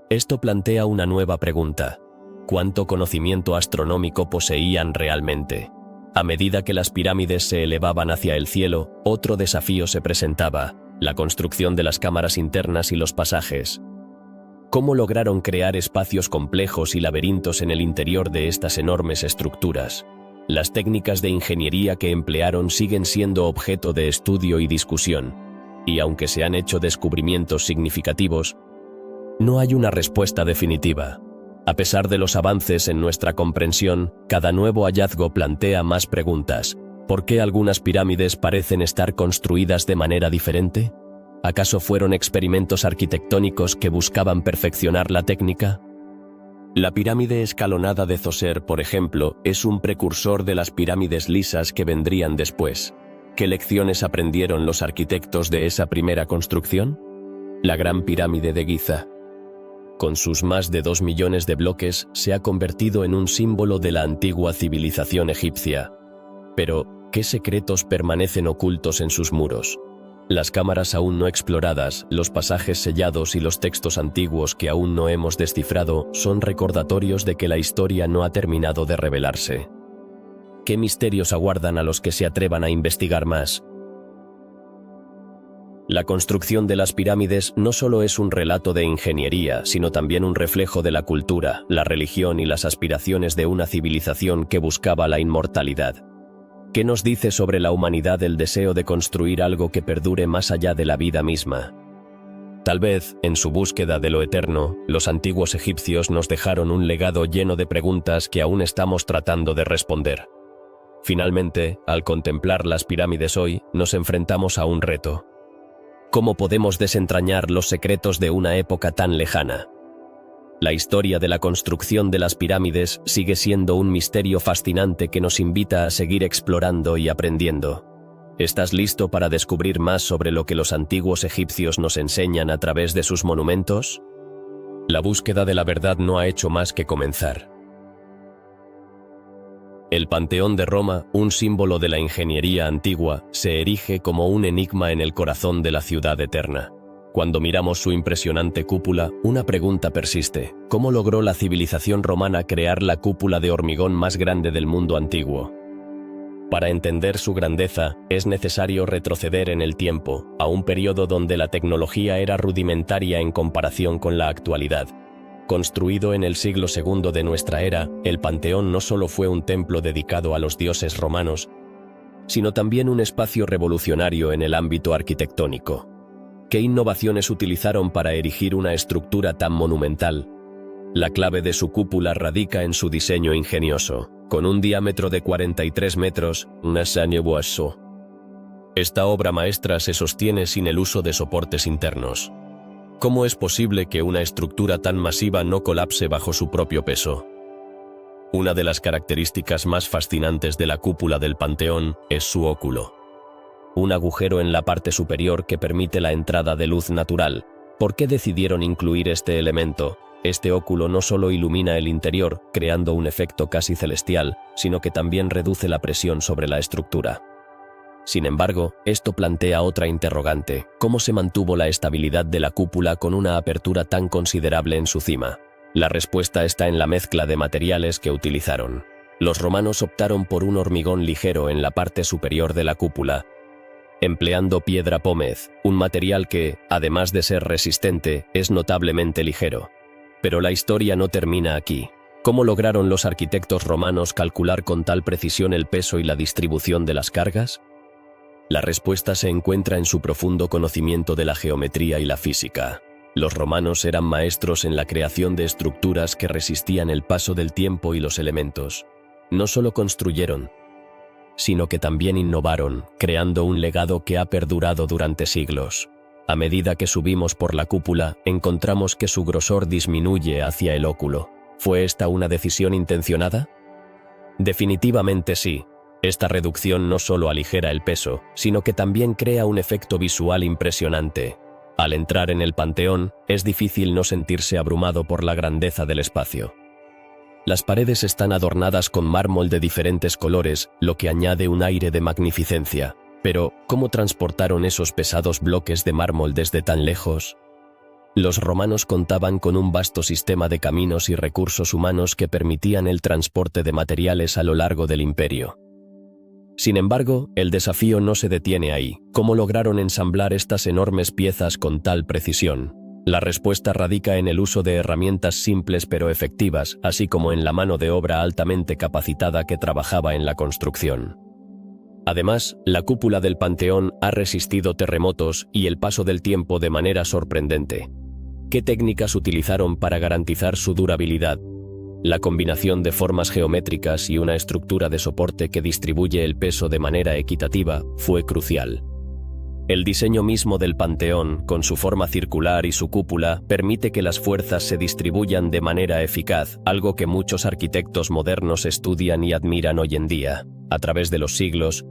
Esto plantea una nueva pregunta: ¿cuánto conocimiento astronómico poseían realmente? A medida que las pirámides se elevaban hacia el cielo, otro desafío se presentaba: la construcción de las cámaras internas y los pasajes. ¿Cómo lograron crear espacios complejos y laberintos en el interior de estas enormes estructuras? Las técnicas de ingeniería que emplearon siguen siendo objeto de estudio y discusión, y aunque se han hecho descubrimientos significativos, no hay una respuesta definitiva. A pesar de los avances en nuestra comprensión, cada nuevo hallazgo plantea más preguntas. ¿Por qué algunas pirámides parecen estar construidas de manera diferente? ¿Acaso fueron experimentos arquitectónicos que buscaban perfeccionar la técnica? La pirámide escalonada de Djoser, por ejemplo, es un precursor de las pirámides lisas que vendrían después. ¿Qué lecciones aprendieron los arquitectos de esa primera construcción? La Gran Pirámide de Giza, con sus más de 2 millones de bloques, se ha convertido en un símbolo de la antigua civilización egipcia. Pero, ¿qué secretos permanecen ocultos en sus muros? Las cámaras aún no exploradas, los pasajes sellados y los textos antiguos que aún no hemos descifrado son recordatorios de que la historia no ha terminado de revelarse. ¿Qué misterios aguardan a los que se atrevan a investigar más? La construcción de las pirámides no solo es un relato de ingeniería, sino también un reflejo de la cultura, la religión y las aspiraciones de una civilización que buscaba la inmortalidad. ¿Qué nos dice sobre la humanidad el deseo de construir algo que perdure más allá de la vida misma? Tal vez, en su búsqueda de lo eterno, los antiguos egipcios nos dejaron un legado lleno de preguntas que aún estamos tratando de responder. Finalmente, al contemplar las pirámides hoy, nos enfrentamos a un reto. ¿Cómo podemos desentrañar los secretos de una época tan lejana? La historia de la construcción de las pirámides sigue siendo un misterio fascinante que nos invita a seguir explorando y aprendiendo. ¿Estás listo para descubrir más sobre lo que los antiguos egipcios nos enseñan a través de sus monumentos? La búsqueda de la verdad no ha hecho más que comenzar. El Panteón de Roma, un símbolo de la ingeniería antigua, se erige como un enigma en el corazón de la ciudad eterna. Cuando miramos su impresionante cúpula, una pregunta persiste: ¿cómo logró la civilización romana crear la cúpula de hormigón más grande del mundo antiguo? Para entender su grandeza, es necesario retroceder en el tiempo, a un periodo donde la tecnología era rudimentaria en comparación con la actualidad. Construido en el siglo II de nuestra era, el Panteón no solo fue un templo dedicado a los dioses romanos, sino también un espacio revolucionario en el ámbito arquitectónico. ¿Qué innovaciones utilizaron para erigir una estructura tan monumental? La clave de su cúpula radica en su diseño ingenioso, con un diámetro de 43 metros, esta obra maestra se sostiene sin el uso de soportes internos. ¿Cómo es posible que una estructura tan masiva no colapse bajo su propio peso? Una de las características más fascinantes de la cúpula del Panteón es su óculo. Un agujero en la parte superior que permite la entrada de luz natural. ¿Por qué decidieron incluir este elemento? Este óculo no solo ilumina el interior, creando un efecto casi celestial, sino que también reduce la presión sobre la estructura. Sin embargo, esto plantea otra interrogante: ¿cómo se mantuvo la estabilidad de la cúpula con una apertura tan considerable en su cima? La respuesta está en la mezcla de materiales que utilizaron. Los romanos optaron por un hormigón ligero en la parte superior de la cúpula, empleando piedra pómez, un material que, además de ser resistente, es notablemente ligero. Pero la historia no termina aquí. ¿Cómo lograron los arquitectos romanos calcular con tal precisión el peso y la distribución de las cargas? La respuesta se encuentra en su profundo conocimiento de la geometría y la física. Los romanos eran maestros en la creación de estructuras que resistían el paso del tiempo y los elementos. No solo construyeron, sino que también innovaron, creando un legado que ha perdurado durante siglos. A medida que subimos por la cúpula, encontramos que su grosor disminuye hacia el óculo. ¿Fue esta una decisión intencionada? Definitivamente sí. Esta reducción no solo aligera el peso, sino que también crea un efecto visual impresionante. Al entrar en el Panteón, es difícil no sentirse abrumado por la grandeza del espacio. Las paredes están adornadas con mármol de diferentes colores, lo que añade un aire de magnificencia. Pero, ¿cómo transportaron esos pesados bloques de mármol desde tan lejos? Los romanos contaban con un vasto sistema de caminos y recursos humanos que permitían el transporte de materiales a lo largo del imperio. Sin embargo, el desafío no se detiene ahí. ¿Cómo lograron ensamblar estas enormes piezas con tal precisión? La respuesta radica en el uso de herramientas simples pero efectivas, así como en la mano de obra altamente capacitada que trabajaba en la construcción. Además, la cúpula del Panteón ha resistido terremotos y el paso del tiempo de manera sorprendente. ¿Qué técnicas utilizaron para garantizar su durabilidad? La combinación de formas geométricas y una estructura de soporte que distribuye el peso de manera equitativa fue crucial. El diseño mismo del Panteón, con su forma circular y su cúpula, permite que las fuerzas se distribuyan de manera eficaz, algo que muchos arquitectos modernos estudian y admiran hoy en día. A través de los siglos,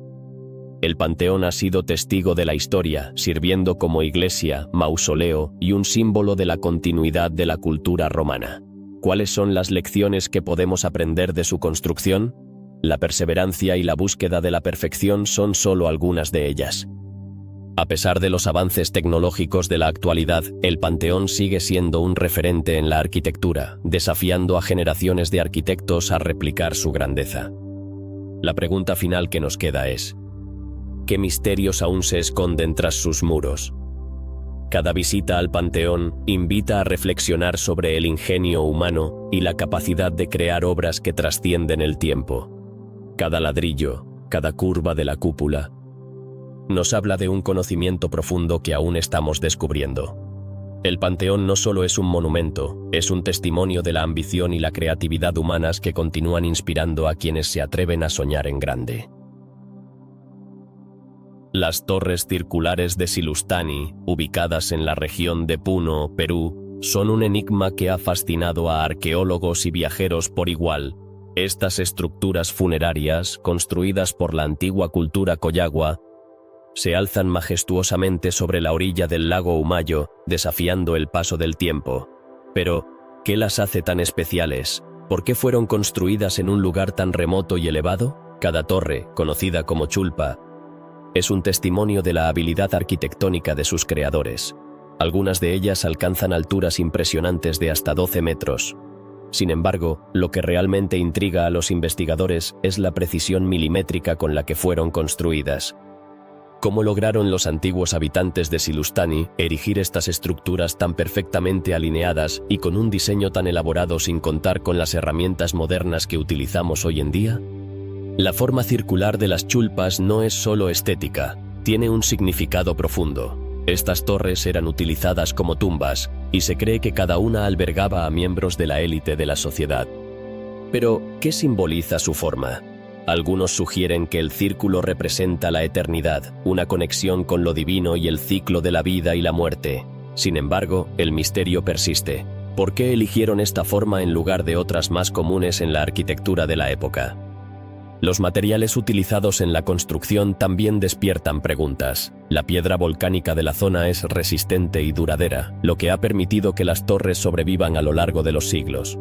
el Panteón ha sido testigo de la historia, sirviendo como iglesia, mausoleo y un símbolo de la continuidad de la cultura romana. ¿Cuáles son las lecciones que podemos aprender de su construcción? La perseverancia y la búsqueda de la perfección son solo algunas de ellas. A pesar de los avances tecnológicos de la actualidad, el Panteón sigue siendo un referente en la arquitectura, desafiando a generaciones de arquitectos a replicar su grandeza. La pregunta final que nos queda es: ¿qué misterios aún se esconden tras sus muros? Cada visita al Panteón invita a reflexionar sobre el ingenio humano y la capacidad de crear obras que trascienden el tiempo. Cada ladrillo, cada curva de la cúpula, nos habla de un conocimiento profundo que aún estamos descubriendo. El Panteón no solo es un monumento, es un testimonio de la ambición y la creatividad humanas que continúan inspirando a quienes se atreven a soñar en grande. Las torres circulares de Silustani, ubicadas en la región de Puno, Perú, son un enigma que ha fascinado a arqueólogos y viajeros por igual. Estas estructuras funerarias, construidas por la antigua cultura Collagua, se alzan majestuosamente sobre la orilla del lago Humayo, desafiando el paso del tiempo. Pero, ¿qué las hace tan especiales? ¿Por qué fueron construidas en un lugar tan remoto y elevado? Cada torre, conocida como chulpa, es un testimonio de la habilidad arquitectónica de sus creadores. Algunas de ellas alcanzan alturas impresionantes de hasta 12 metros. Sin embargo, lo que realmente intriga a los investigadores es la precisión milimétrica con la que fueron construidas. ¿Cómo lograron los antiguos habitantes de Silustani erigir estas estructuras tan perfectamente alineadas y con un diseño tan elaborado sin contar con las herramientas modernas que utilizamos hoy en día? La forma circular de las chulpas no es solo estética, tiene un significado profundo. Estas torres eran utilizadas como tumbas, y se cree que cada una albergaba a miembros de la élite de la sociedad. Pero, ¿qué simboliza su forma? Algunos sugieren que el círculo representa la eternidad, una conexión con lo divino y el ciclo de la vida y la muerte. Sin embargo, el misterio persiste. ¿Por qué eligieron esta forma en lugar de otras más comunes en la arquitectura de la época? Los materiales utilizados en la construcción también despiertan preguntas. La piedra volcánica de la zona es resistente y duradera, lo que ha permitido que las torres sobrevivan a lo largo de los siglos.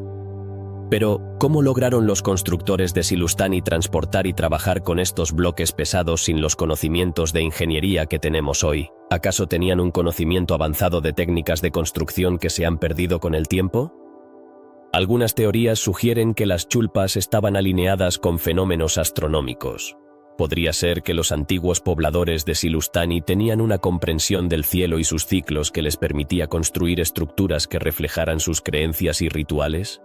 Pero, ¿cómo lograron los constructores de Silustani transportar y trabajar con estos bloques pesados sin los conocimientos de ingeniería que tenemos hoy? ¿Acaso tenían un conocimiento avanzado de técnicas de construcción que se han perdido con el tiempo? Algunas teorías sugieren que las chulpas estaban alineadas con fenómenos astronómicos. Podría ser que los antiguos pobladores de Silustani tenían una comprensión del cielo y sus ciclos que les permitía construir estructuras que reflejaran sus creencias y rituales.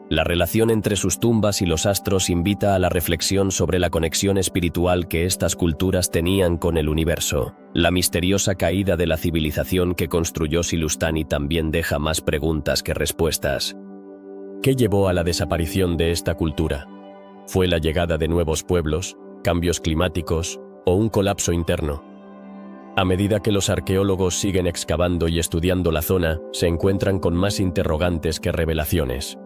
La relación entre sus tumbas y los astros invita a la reflexión sobre la conexión espiritual que estas culturas tenían con el universo. La misteriosa caída de la civilización que construyó Silustani también deja más preguntas que respuestas. ¿Qué llevó a la desaparición de esta cultura? ¿Fue la llegada de nuevos pueblos, cambios climáticos o un colapso interno? A medida que los arqueólogos siguen excavando y estudiando la zona, se encuentran con más interrogantes que revelaciones.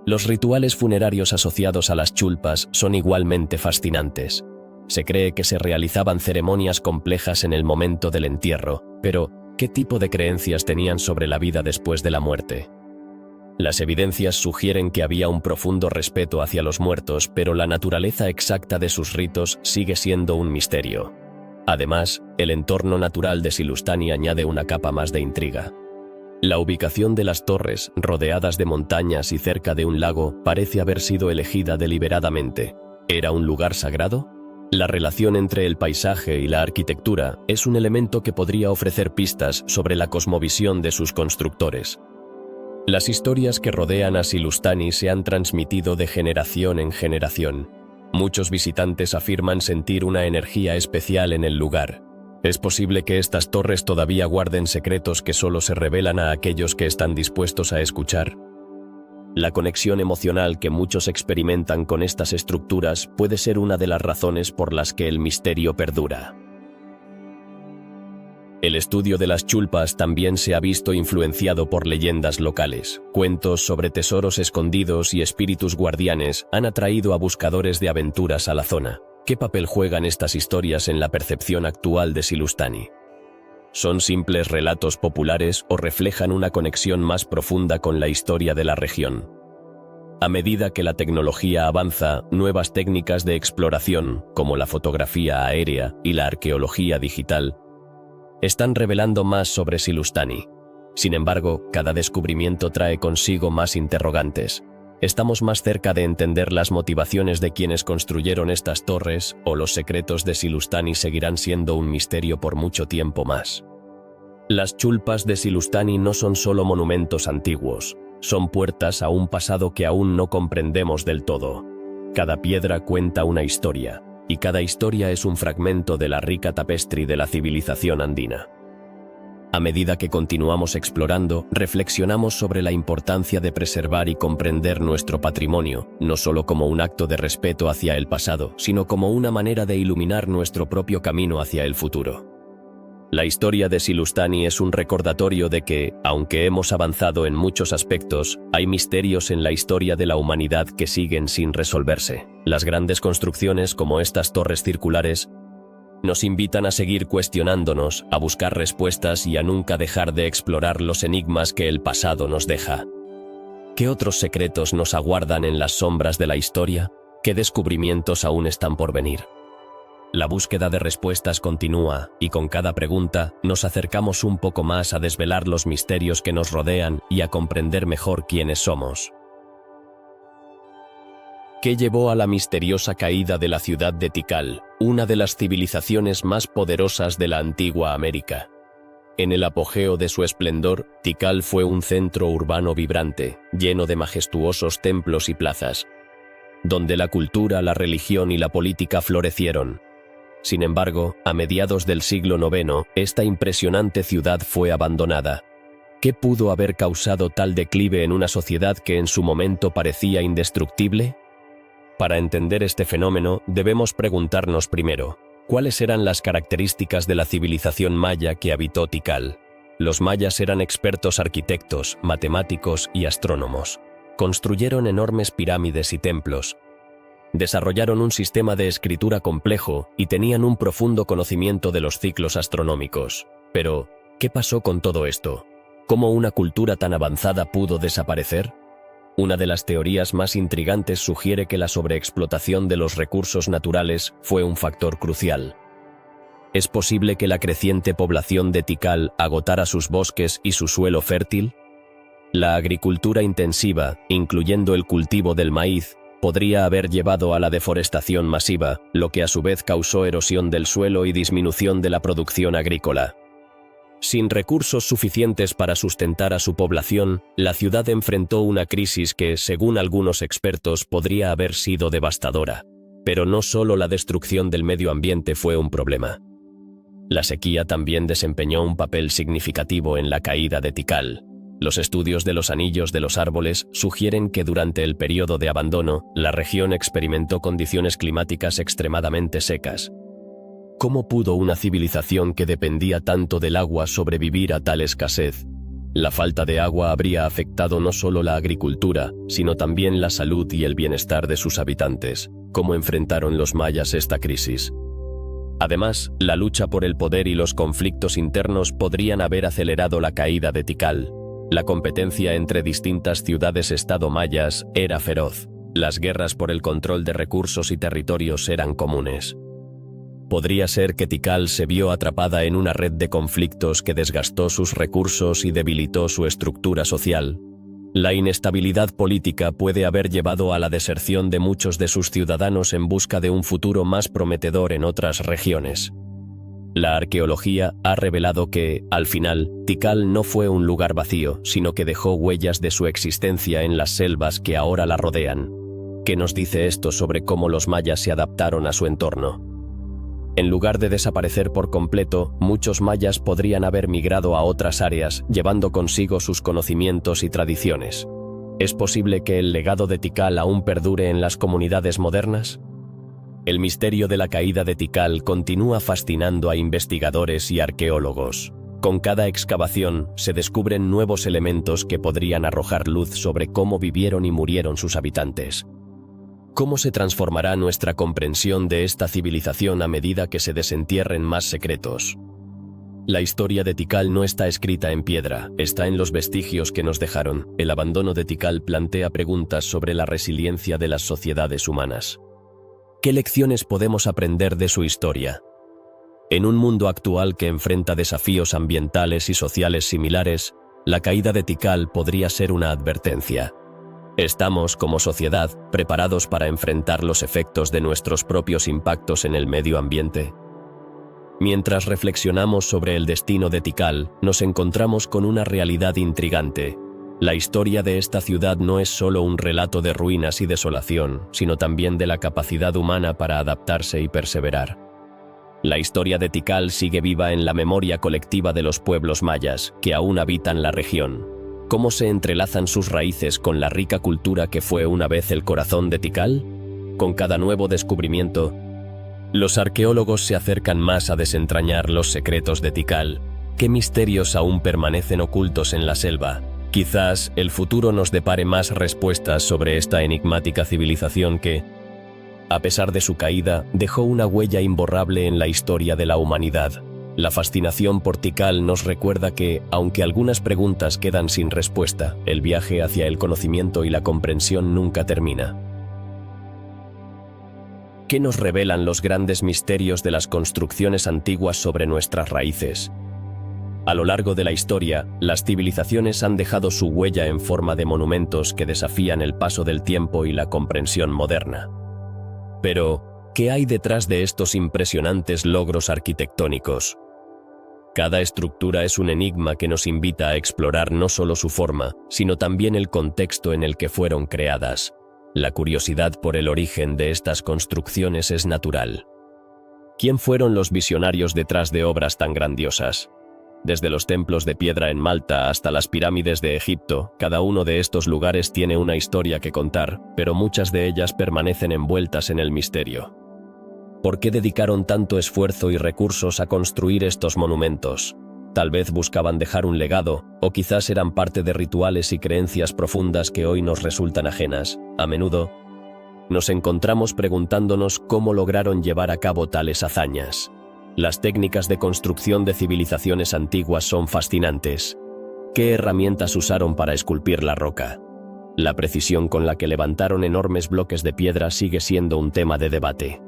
Los rituales funerarios asociados a las chulpas son igualmente fascinantes. Se cree que se realizaban ceremonias complejas en el momento del entierro, pero ¿Qué tipo de creencias tenían sobre la vida después de la muerte? Las evidencias sugieren que había un profundo respeto hacia los muertos, pero la naturaleza exacta de sus ritos sigue siendo un misterio. Además, el entorno natural de Silustani añade una capa más de intriga. La ubicación de las torres, rodeadas de montañas y cerca de un lago, parece haber sido elegida deliberadamente. ¿Era un lugar sagrado? La relación entre el paisaje y la arquitectura es un elemento que podría ofrecer pistas sobre la cosmovisión de sus constructores. Las historias que rodean a Silustani se han transmitido de generación en generación. Muchos visitantes afirman sentir una energía especial en el lugar. Es posible que estas torres todavía guarden secretos que solo se revelan a aquellos que están dispuestos a escuchar. La conexión emocional que muchos experimentan con estas estructuras puede ser una de las razones por las que el misterio perdura. El estudio de las chulpas también se ha visto influenciado por leyendas locales. Cuentos sobre tesoros escondidos y espíritus guardianes han atraído a buscadores de aventuras a la zona. ¿Qué papel juegan estas historias en la percepción actual de Silustani? ¿Son simples relatos populares o reflejan una conexión más profunda con la historia de la región? A medida que la tecnología avanza, nuevas técnicas de exploración, como la fotografía aérea y la arqueología digital, están revelando más sobre Silustani. Sin embargo, cada descubrimiento trae consigo más interrogantes. ¿Estamos más cerca de entender las motivaciones de quienes construyeron estas torres, o los secretos de Silustani seguirán siendo un misterio por mucho tiempo más? Las chulpas de Silustani no son solo monumentos antiguos, son puertas a un pasado que aún no comprendemos del todo. Cada piedra cuenta una historia, y cada historia es un fragmento de la rica tapestry de la civilización andina. A medida que continuamos explorando, reflexionamos sobre la importancia de preservar y comprender nuestro patrimonio, no solo como un acto de respeto hacia el pasado, sino como una manera de iluminar nuestro propio camino hacia el futuro. La historia de Silustani es un recordatorio de que, aunque hemos avanzado en muchos aspectos, hay misterios en la historia de la humanidad que siguen sin resolverse. Las grandes construcciones como estas torres circulares nos invitan a seguir cuestionándonos, a buscar respuestas y a nunca dejar de explorar los enigmas que el pasado nos deja. ¿Qué otros secretos nos aguardan en las sombras de la historia? ¿Qué descubrimientos aún están por venir? La búsqueda de respuestas continúa, y con cada pregunta nos acercamos un poco más a desvelar los misterios que nos rodean y a comprender mejor quiénes somos. ¿Qué llevó a la misteriosa caída de la ciudad de Tikal, una de las civilizaciones más poderosas de la antigua América? En el apogeo de su esplendor, Tikal fue un centro urbano vibrante, lleno de majestuosos templos y plazas, donde la cultura, la religión y la política florecieron. Sin embargo, a mediados del siglo IX, esta impresionante ciudad fue abandonada. ¿Qué pudo haber causado tal declive en una sociedad que en su momento parecía indestructible? Para entender este fenómeno, debemos preguntarnos primero, ¿cuáles eran las características de la civilización maya que habitó Tikal? Los mayas eran expertos arquitectos, matemáticos y astrónomos. Construyeron enormes pirámides y templos. Desarrollaron un sistema de escritura complejo y tenían un profundo conocimiento de los ciclos astronómicos. Pero, ¿qué pasó con todo esto? ¿Cómo una cultura tan avanzada pudo desaparecer? Una de las teorías más intrigantes sugiere que la sobreexplotación de los recursos naturales fue un factor crucial. ¿Es posible que la creciente población de Tikal agotara sus bosques y su suelo fértil? La agricultura intensiva, incluyendo el cultivo del maíz, podría haber llevado a la deforestación masiva, lo que a su vez causó erosión del suelo y disminución de la producción agrícola. Sin recursos suficientes para sustentar a su población, la ciudad enfrentó una crisis que, según algunos expertos, podría haber sido devastadora. Pero no solo la destrucción del medio ambiente fue un problema. La sequía también desempeñó un papel significativo en la caída de Tikal. Los estudios de los anillos de los árboles sugieren que durante el periodo de abandono, la región experimentó condiciones climáticas extremadamente secas. ¿Cómo pudo una civilización que dependía tanto del agua sobrevivir a tal escasez? La falta de agua habría afectado no solo la agricultura, sino también la salud y el bienestar de sus habitantes. ¿Cómo enfrentaron los mayas esta crisis? Además, la lucha por el poder y los conflictos internos podrían haber acelerado la caída de Tikal. La competencia entre distintas ciudades-estado mayas era feroz. Las guerras por el control de recursos y territorios eran comunes. Podría ser que Tikal se vio atrapada en una red de conflictos que desgastó sus recursos y debilitó su estructura social. La inestabilidad política puede haber llevado a la deserción de muchos de sus ciudadanos en busca de un futuro más prometedor en otras regiones. La arqueología ha revelado que, al final, Tikal no fue un lugar vacío, sino que dejó huellas de su existencia en las selvas que ahora la rodean. ¿Qué nos dice esto sobre cómo los mayas se adaptaron a su entorno? En lugar de desaparecer por completo, muchos mayas podrían haber migrado a otras áreas, llevando consigo sus conocimientos y tradiciones. ¿Es posible que el legado de Tikal aún perdure en las comunidades modernas? El misterio de la caída de Tikal continúa fascinando a investigadores y arqueólogos. Con cada excavación, se descubren nuevos elementos que podrían arrojar luz sobre cómo vivieron y murieron sus habitantes. ¿Cómo se transformará nuestra comprensión de esta civilización a medida que se desentierren más secretos? La historia de Tikal no está escrita en piedra, está en los vestigios que nos dejaron. El abandono de Tikal plantea preguntas sobre la resiliencia de las sociedades humanas. ¿Qué lecciones podemos aprender de su historia? En un mundo actual que enfrenta desafíos ambientales y sociales similares, la caída de Tikal podría ser una advertencia. ¿Estamos, como sociedad, preparados para enfrentar los efectos de nuestros propios impactos en el medio ambiente? Mientras reflexionamos sobre el destino de Tikal, nos encontramos con una realidad intrigante. La historia de esta ciudad no es solo un relato de ruinas y desolación, sino también de la capacidad humana para adaptarse y perseverar. La historia de Tikal sigue viva en la memoria colectiva de los pueblos mayas, que aún habitan la región. ¿Cómo se entrelazan sus raíces con la rica cultura que fue una vez el corazón de Tikal? Con cada nuevo descubrimiento, los arqueólogos se acercan más a desentrañar los secretos de Tikal. ¿Qué misterios aún permanecen ocultos en la selva? Quizás el futuro nos depare más respuestas sobre esta enigmática civilización que, a pesar de su caída, dejó una huella imborrable en la historia de la humanidad. La fascinación por Tikal nos recuerda que, aunque algunas preguntas quedan sin respuesta, el viaje hacia el conocimiento y la comprensión nunca termina. ¿Qué nos revelan los grandes misterios de las construcciones antiguas sobre nuestras raíces? A lo largo de la historia, las civilizaciones han dejado su huella en forma de monumentos que desafían el paso del tiempo y la comprensión moderna. Pero, ¿qué hay detrás de estos impresionantes logros arquitectónicos? Cada estructura es un enigma que nos invita a explorar no solo su forma, sino también el contexto en el que fueron creadas. La curiosidad por el origen de estas construcciones es natural. ¿Quién fueron los visionarios detrás de obras tan grandiosas? Desde los templos de piedra en Malta hasta las pirámides de Egipto, cada uno de estos lugares tiene una historia que contar, pero muchas de ellas permanecen envueltas en el misterio. ¿Por qué dedicaron tanto esfuerzo y recursos a construir estos monumentos? Tal vez buscaban dejar un legado, o quizás eran parte de rituales y creencias profundas que hoy nos resultan ajenas. A menudo, nos encontramos preguntándonos cómo lograron llevar a cabo tales hazañas. Las técnicas de construcción de civilizaciones antiguas son fascinantes. ¿Qué herramientas usaron para esculpir la roca? La precisión con la que levantaron enormes bloques de piedra sigue siendo un tema de debate.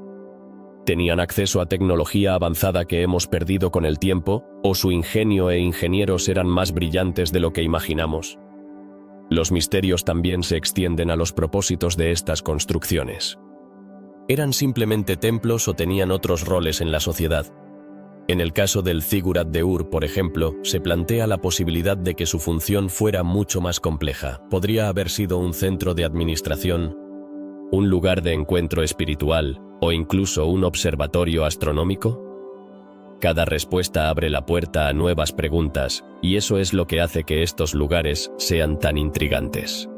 ¿Tenían acceso a tecnología avanzada que hemos perdido con el tiempo, o su ingenio e ingenieros eran más brillantes de lo que imaginamos? Los misterios también se extienden a los propósitos de estas construcciones. ¿Eran simplemente templos o tenían otros roles en la sociedad? En el caso del Zigurat de Ur, por ejemplo, se plantea la posibilidad de que su función fuera mucho más compleja. ¿Podría haber sido un centro de administración, un lugar de encuentro espiritual o incluso un observatorio astronómico? Cada respuesta abre la puerta a nuevas preguntas, y eso es lo que hace que estos lugares sean tan intrigantes.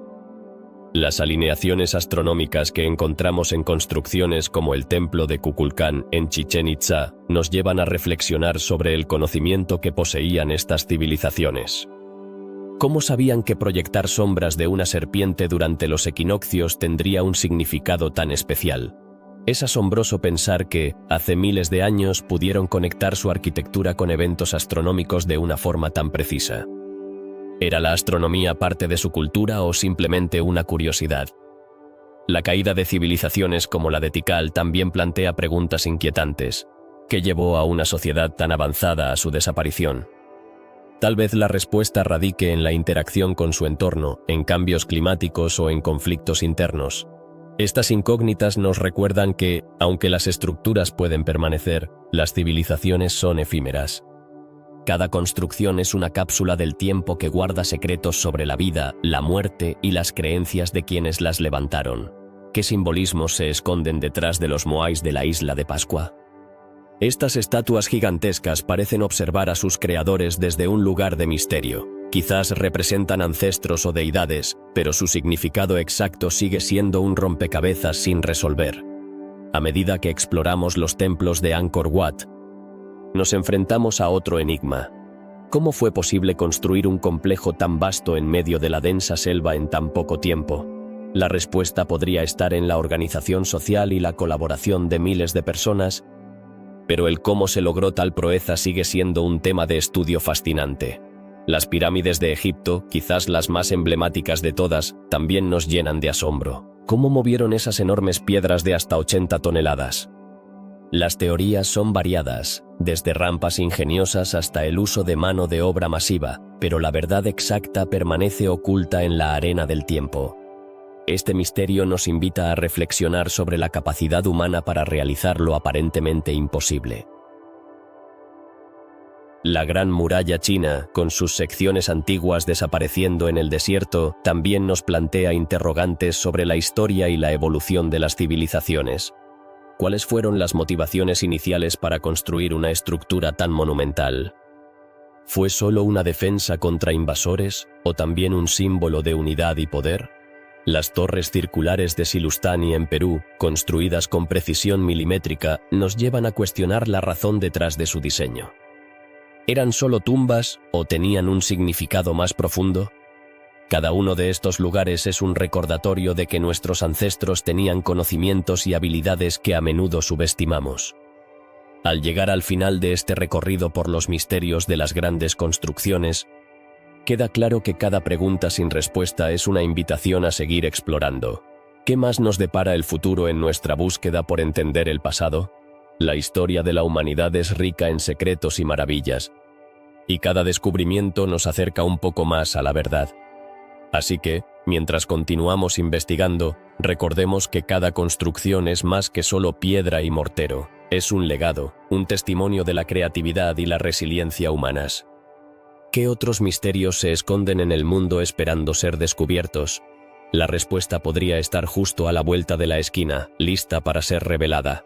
Las alineaciones astronómicas que encontramos en construcciones como el Templo de Kukulcán en Chichén Itzá nos llevan a reflexionar sobre el conocimiento que poseían estas civilizaciones. ¿Cómo sabían que proyectar sombras de una serpiente durante los equinoccios tendría un significado tan especial? Es asombroso pensar que, hace miles de años, pudieron conectar su arquitectura con eventos astronómicos de una forma tan precisa. ¿Era la astronomía parte de su cultura o simplemente una curiosidad? La caída de civilizaciones como la de Tikal también plantea preguntas inquietantes. ¿Qué llevó a una sociedad tan avanzada a su desaparición? Tal vez la respuesta radique en la interacción con su entorno, en cambios climáticos o en conflictos internos. Estas incógnitas nos recuerdan que, aunque las estructuras pueden permanecer, las civilizaciones son efímeras. Cada construcción es una cápsula del tiempo que guarda secretos sobre la vida, la muerte y las creencias de quienes las levantaron. ¿Qué simbolismos se esconden detrás de los moais de la isla de Pascua? Estas estatuas gigantescas parecen observar a sus creadores desde un lugar de misterio. Quizás representan ancestros o deidades, pero su significado exacto sigue siendo un rompecabezas sin resolver. A medida que exploramos los templos de Angkor Wat, nos enfrentamos a otro enigma. ¿Cómo fue posible construir un complejo tan vasto en medio de la densa selva en tan poco tiempo? La respuesta podría estar en la organización social y la colaboración de miles de personas, pero el cómo se logró tal proeza sigue siendo un tema de estudio fascinante. Las pirámides de Egipto, quizás las más emblemáticas de todas, también nos llenan de asombro. ¿Cómo movieron esas enormes piedras de hasta 80 toneladas? Las teorías son variadas, desde rampas ingeniosas hasta el uso de mano de obra masiva, pero la verdad exacta permanece oculta en la arena del tiempo. Este misterio nos invita a reflexionar sobre la capacidad humana para realizar lo aparentemente imposible. La Gran Muralla China, con sus secciones antiguas desapareciendo en el desierto, también nos plantea interrogantes sobre la historia y la evolución de las civilizaciones. ¿Cuáles fueron las motivaciones iniciales para construir una estructura tan monumental? ¿Fue solo una defensa contra invasores o también un símbolo de unidad y poder? Las torres circulares de Silustani en Perú, construidas con precisión milimétrica, nos llevan a cuestionar la razón detrás de su diseño. ¿Eran solo tumbas o tenían un significado más profundo? Cada uno de estos lugares es un recordatorio de que nuestros ancestros tenían conocimientos y habilidades que a menudo subestimamos. Al llegar al final de este recorrido por los misterios de las grandes construcciones, queda claro que cada pregunta sin respuesta es una invitación a seguir explorando. ¿Qué más nos depara el futuro en nuestra búsqueda por entender el pasado? La historia de la humanidad es rica en secretos y maravillas, y cada descubrimiento nos acerca un poco más a la verdad. Así que, mientras continuamos investigando, recordemos que cada construcción es más que solo piedra y mortero. Es un legado, un testimonio de la creatividad y la resiliencia humanas. ¿Qué otros misterios se esconden en el mundo esperando ser descubiertos? La respuesta podría estar justo a la vuelta de la esquina, lista para ser revelada.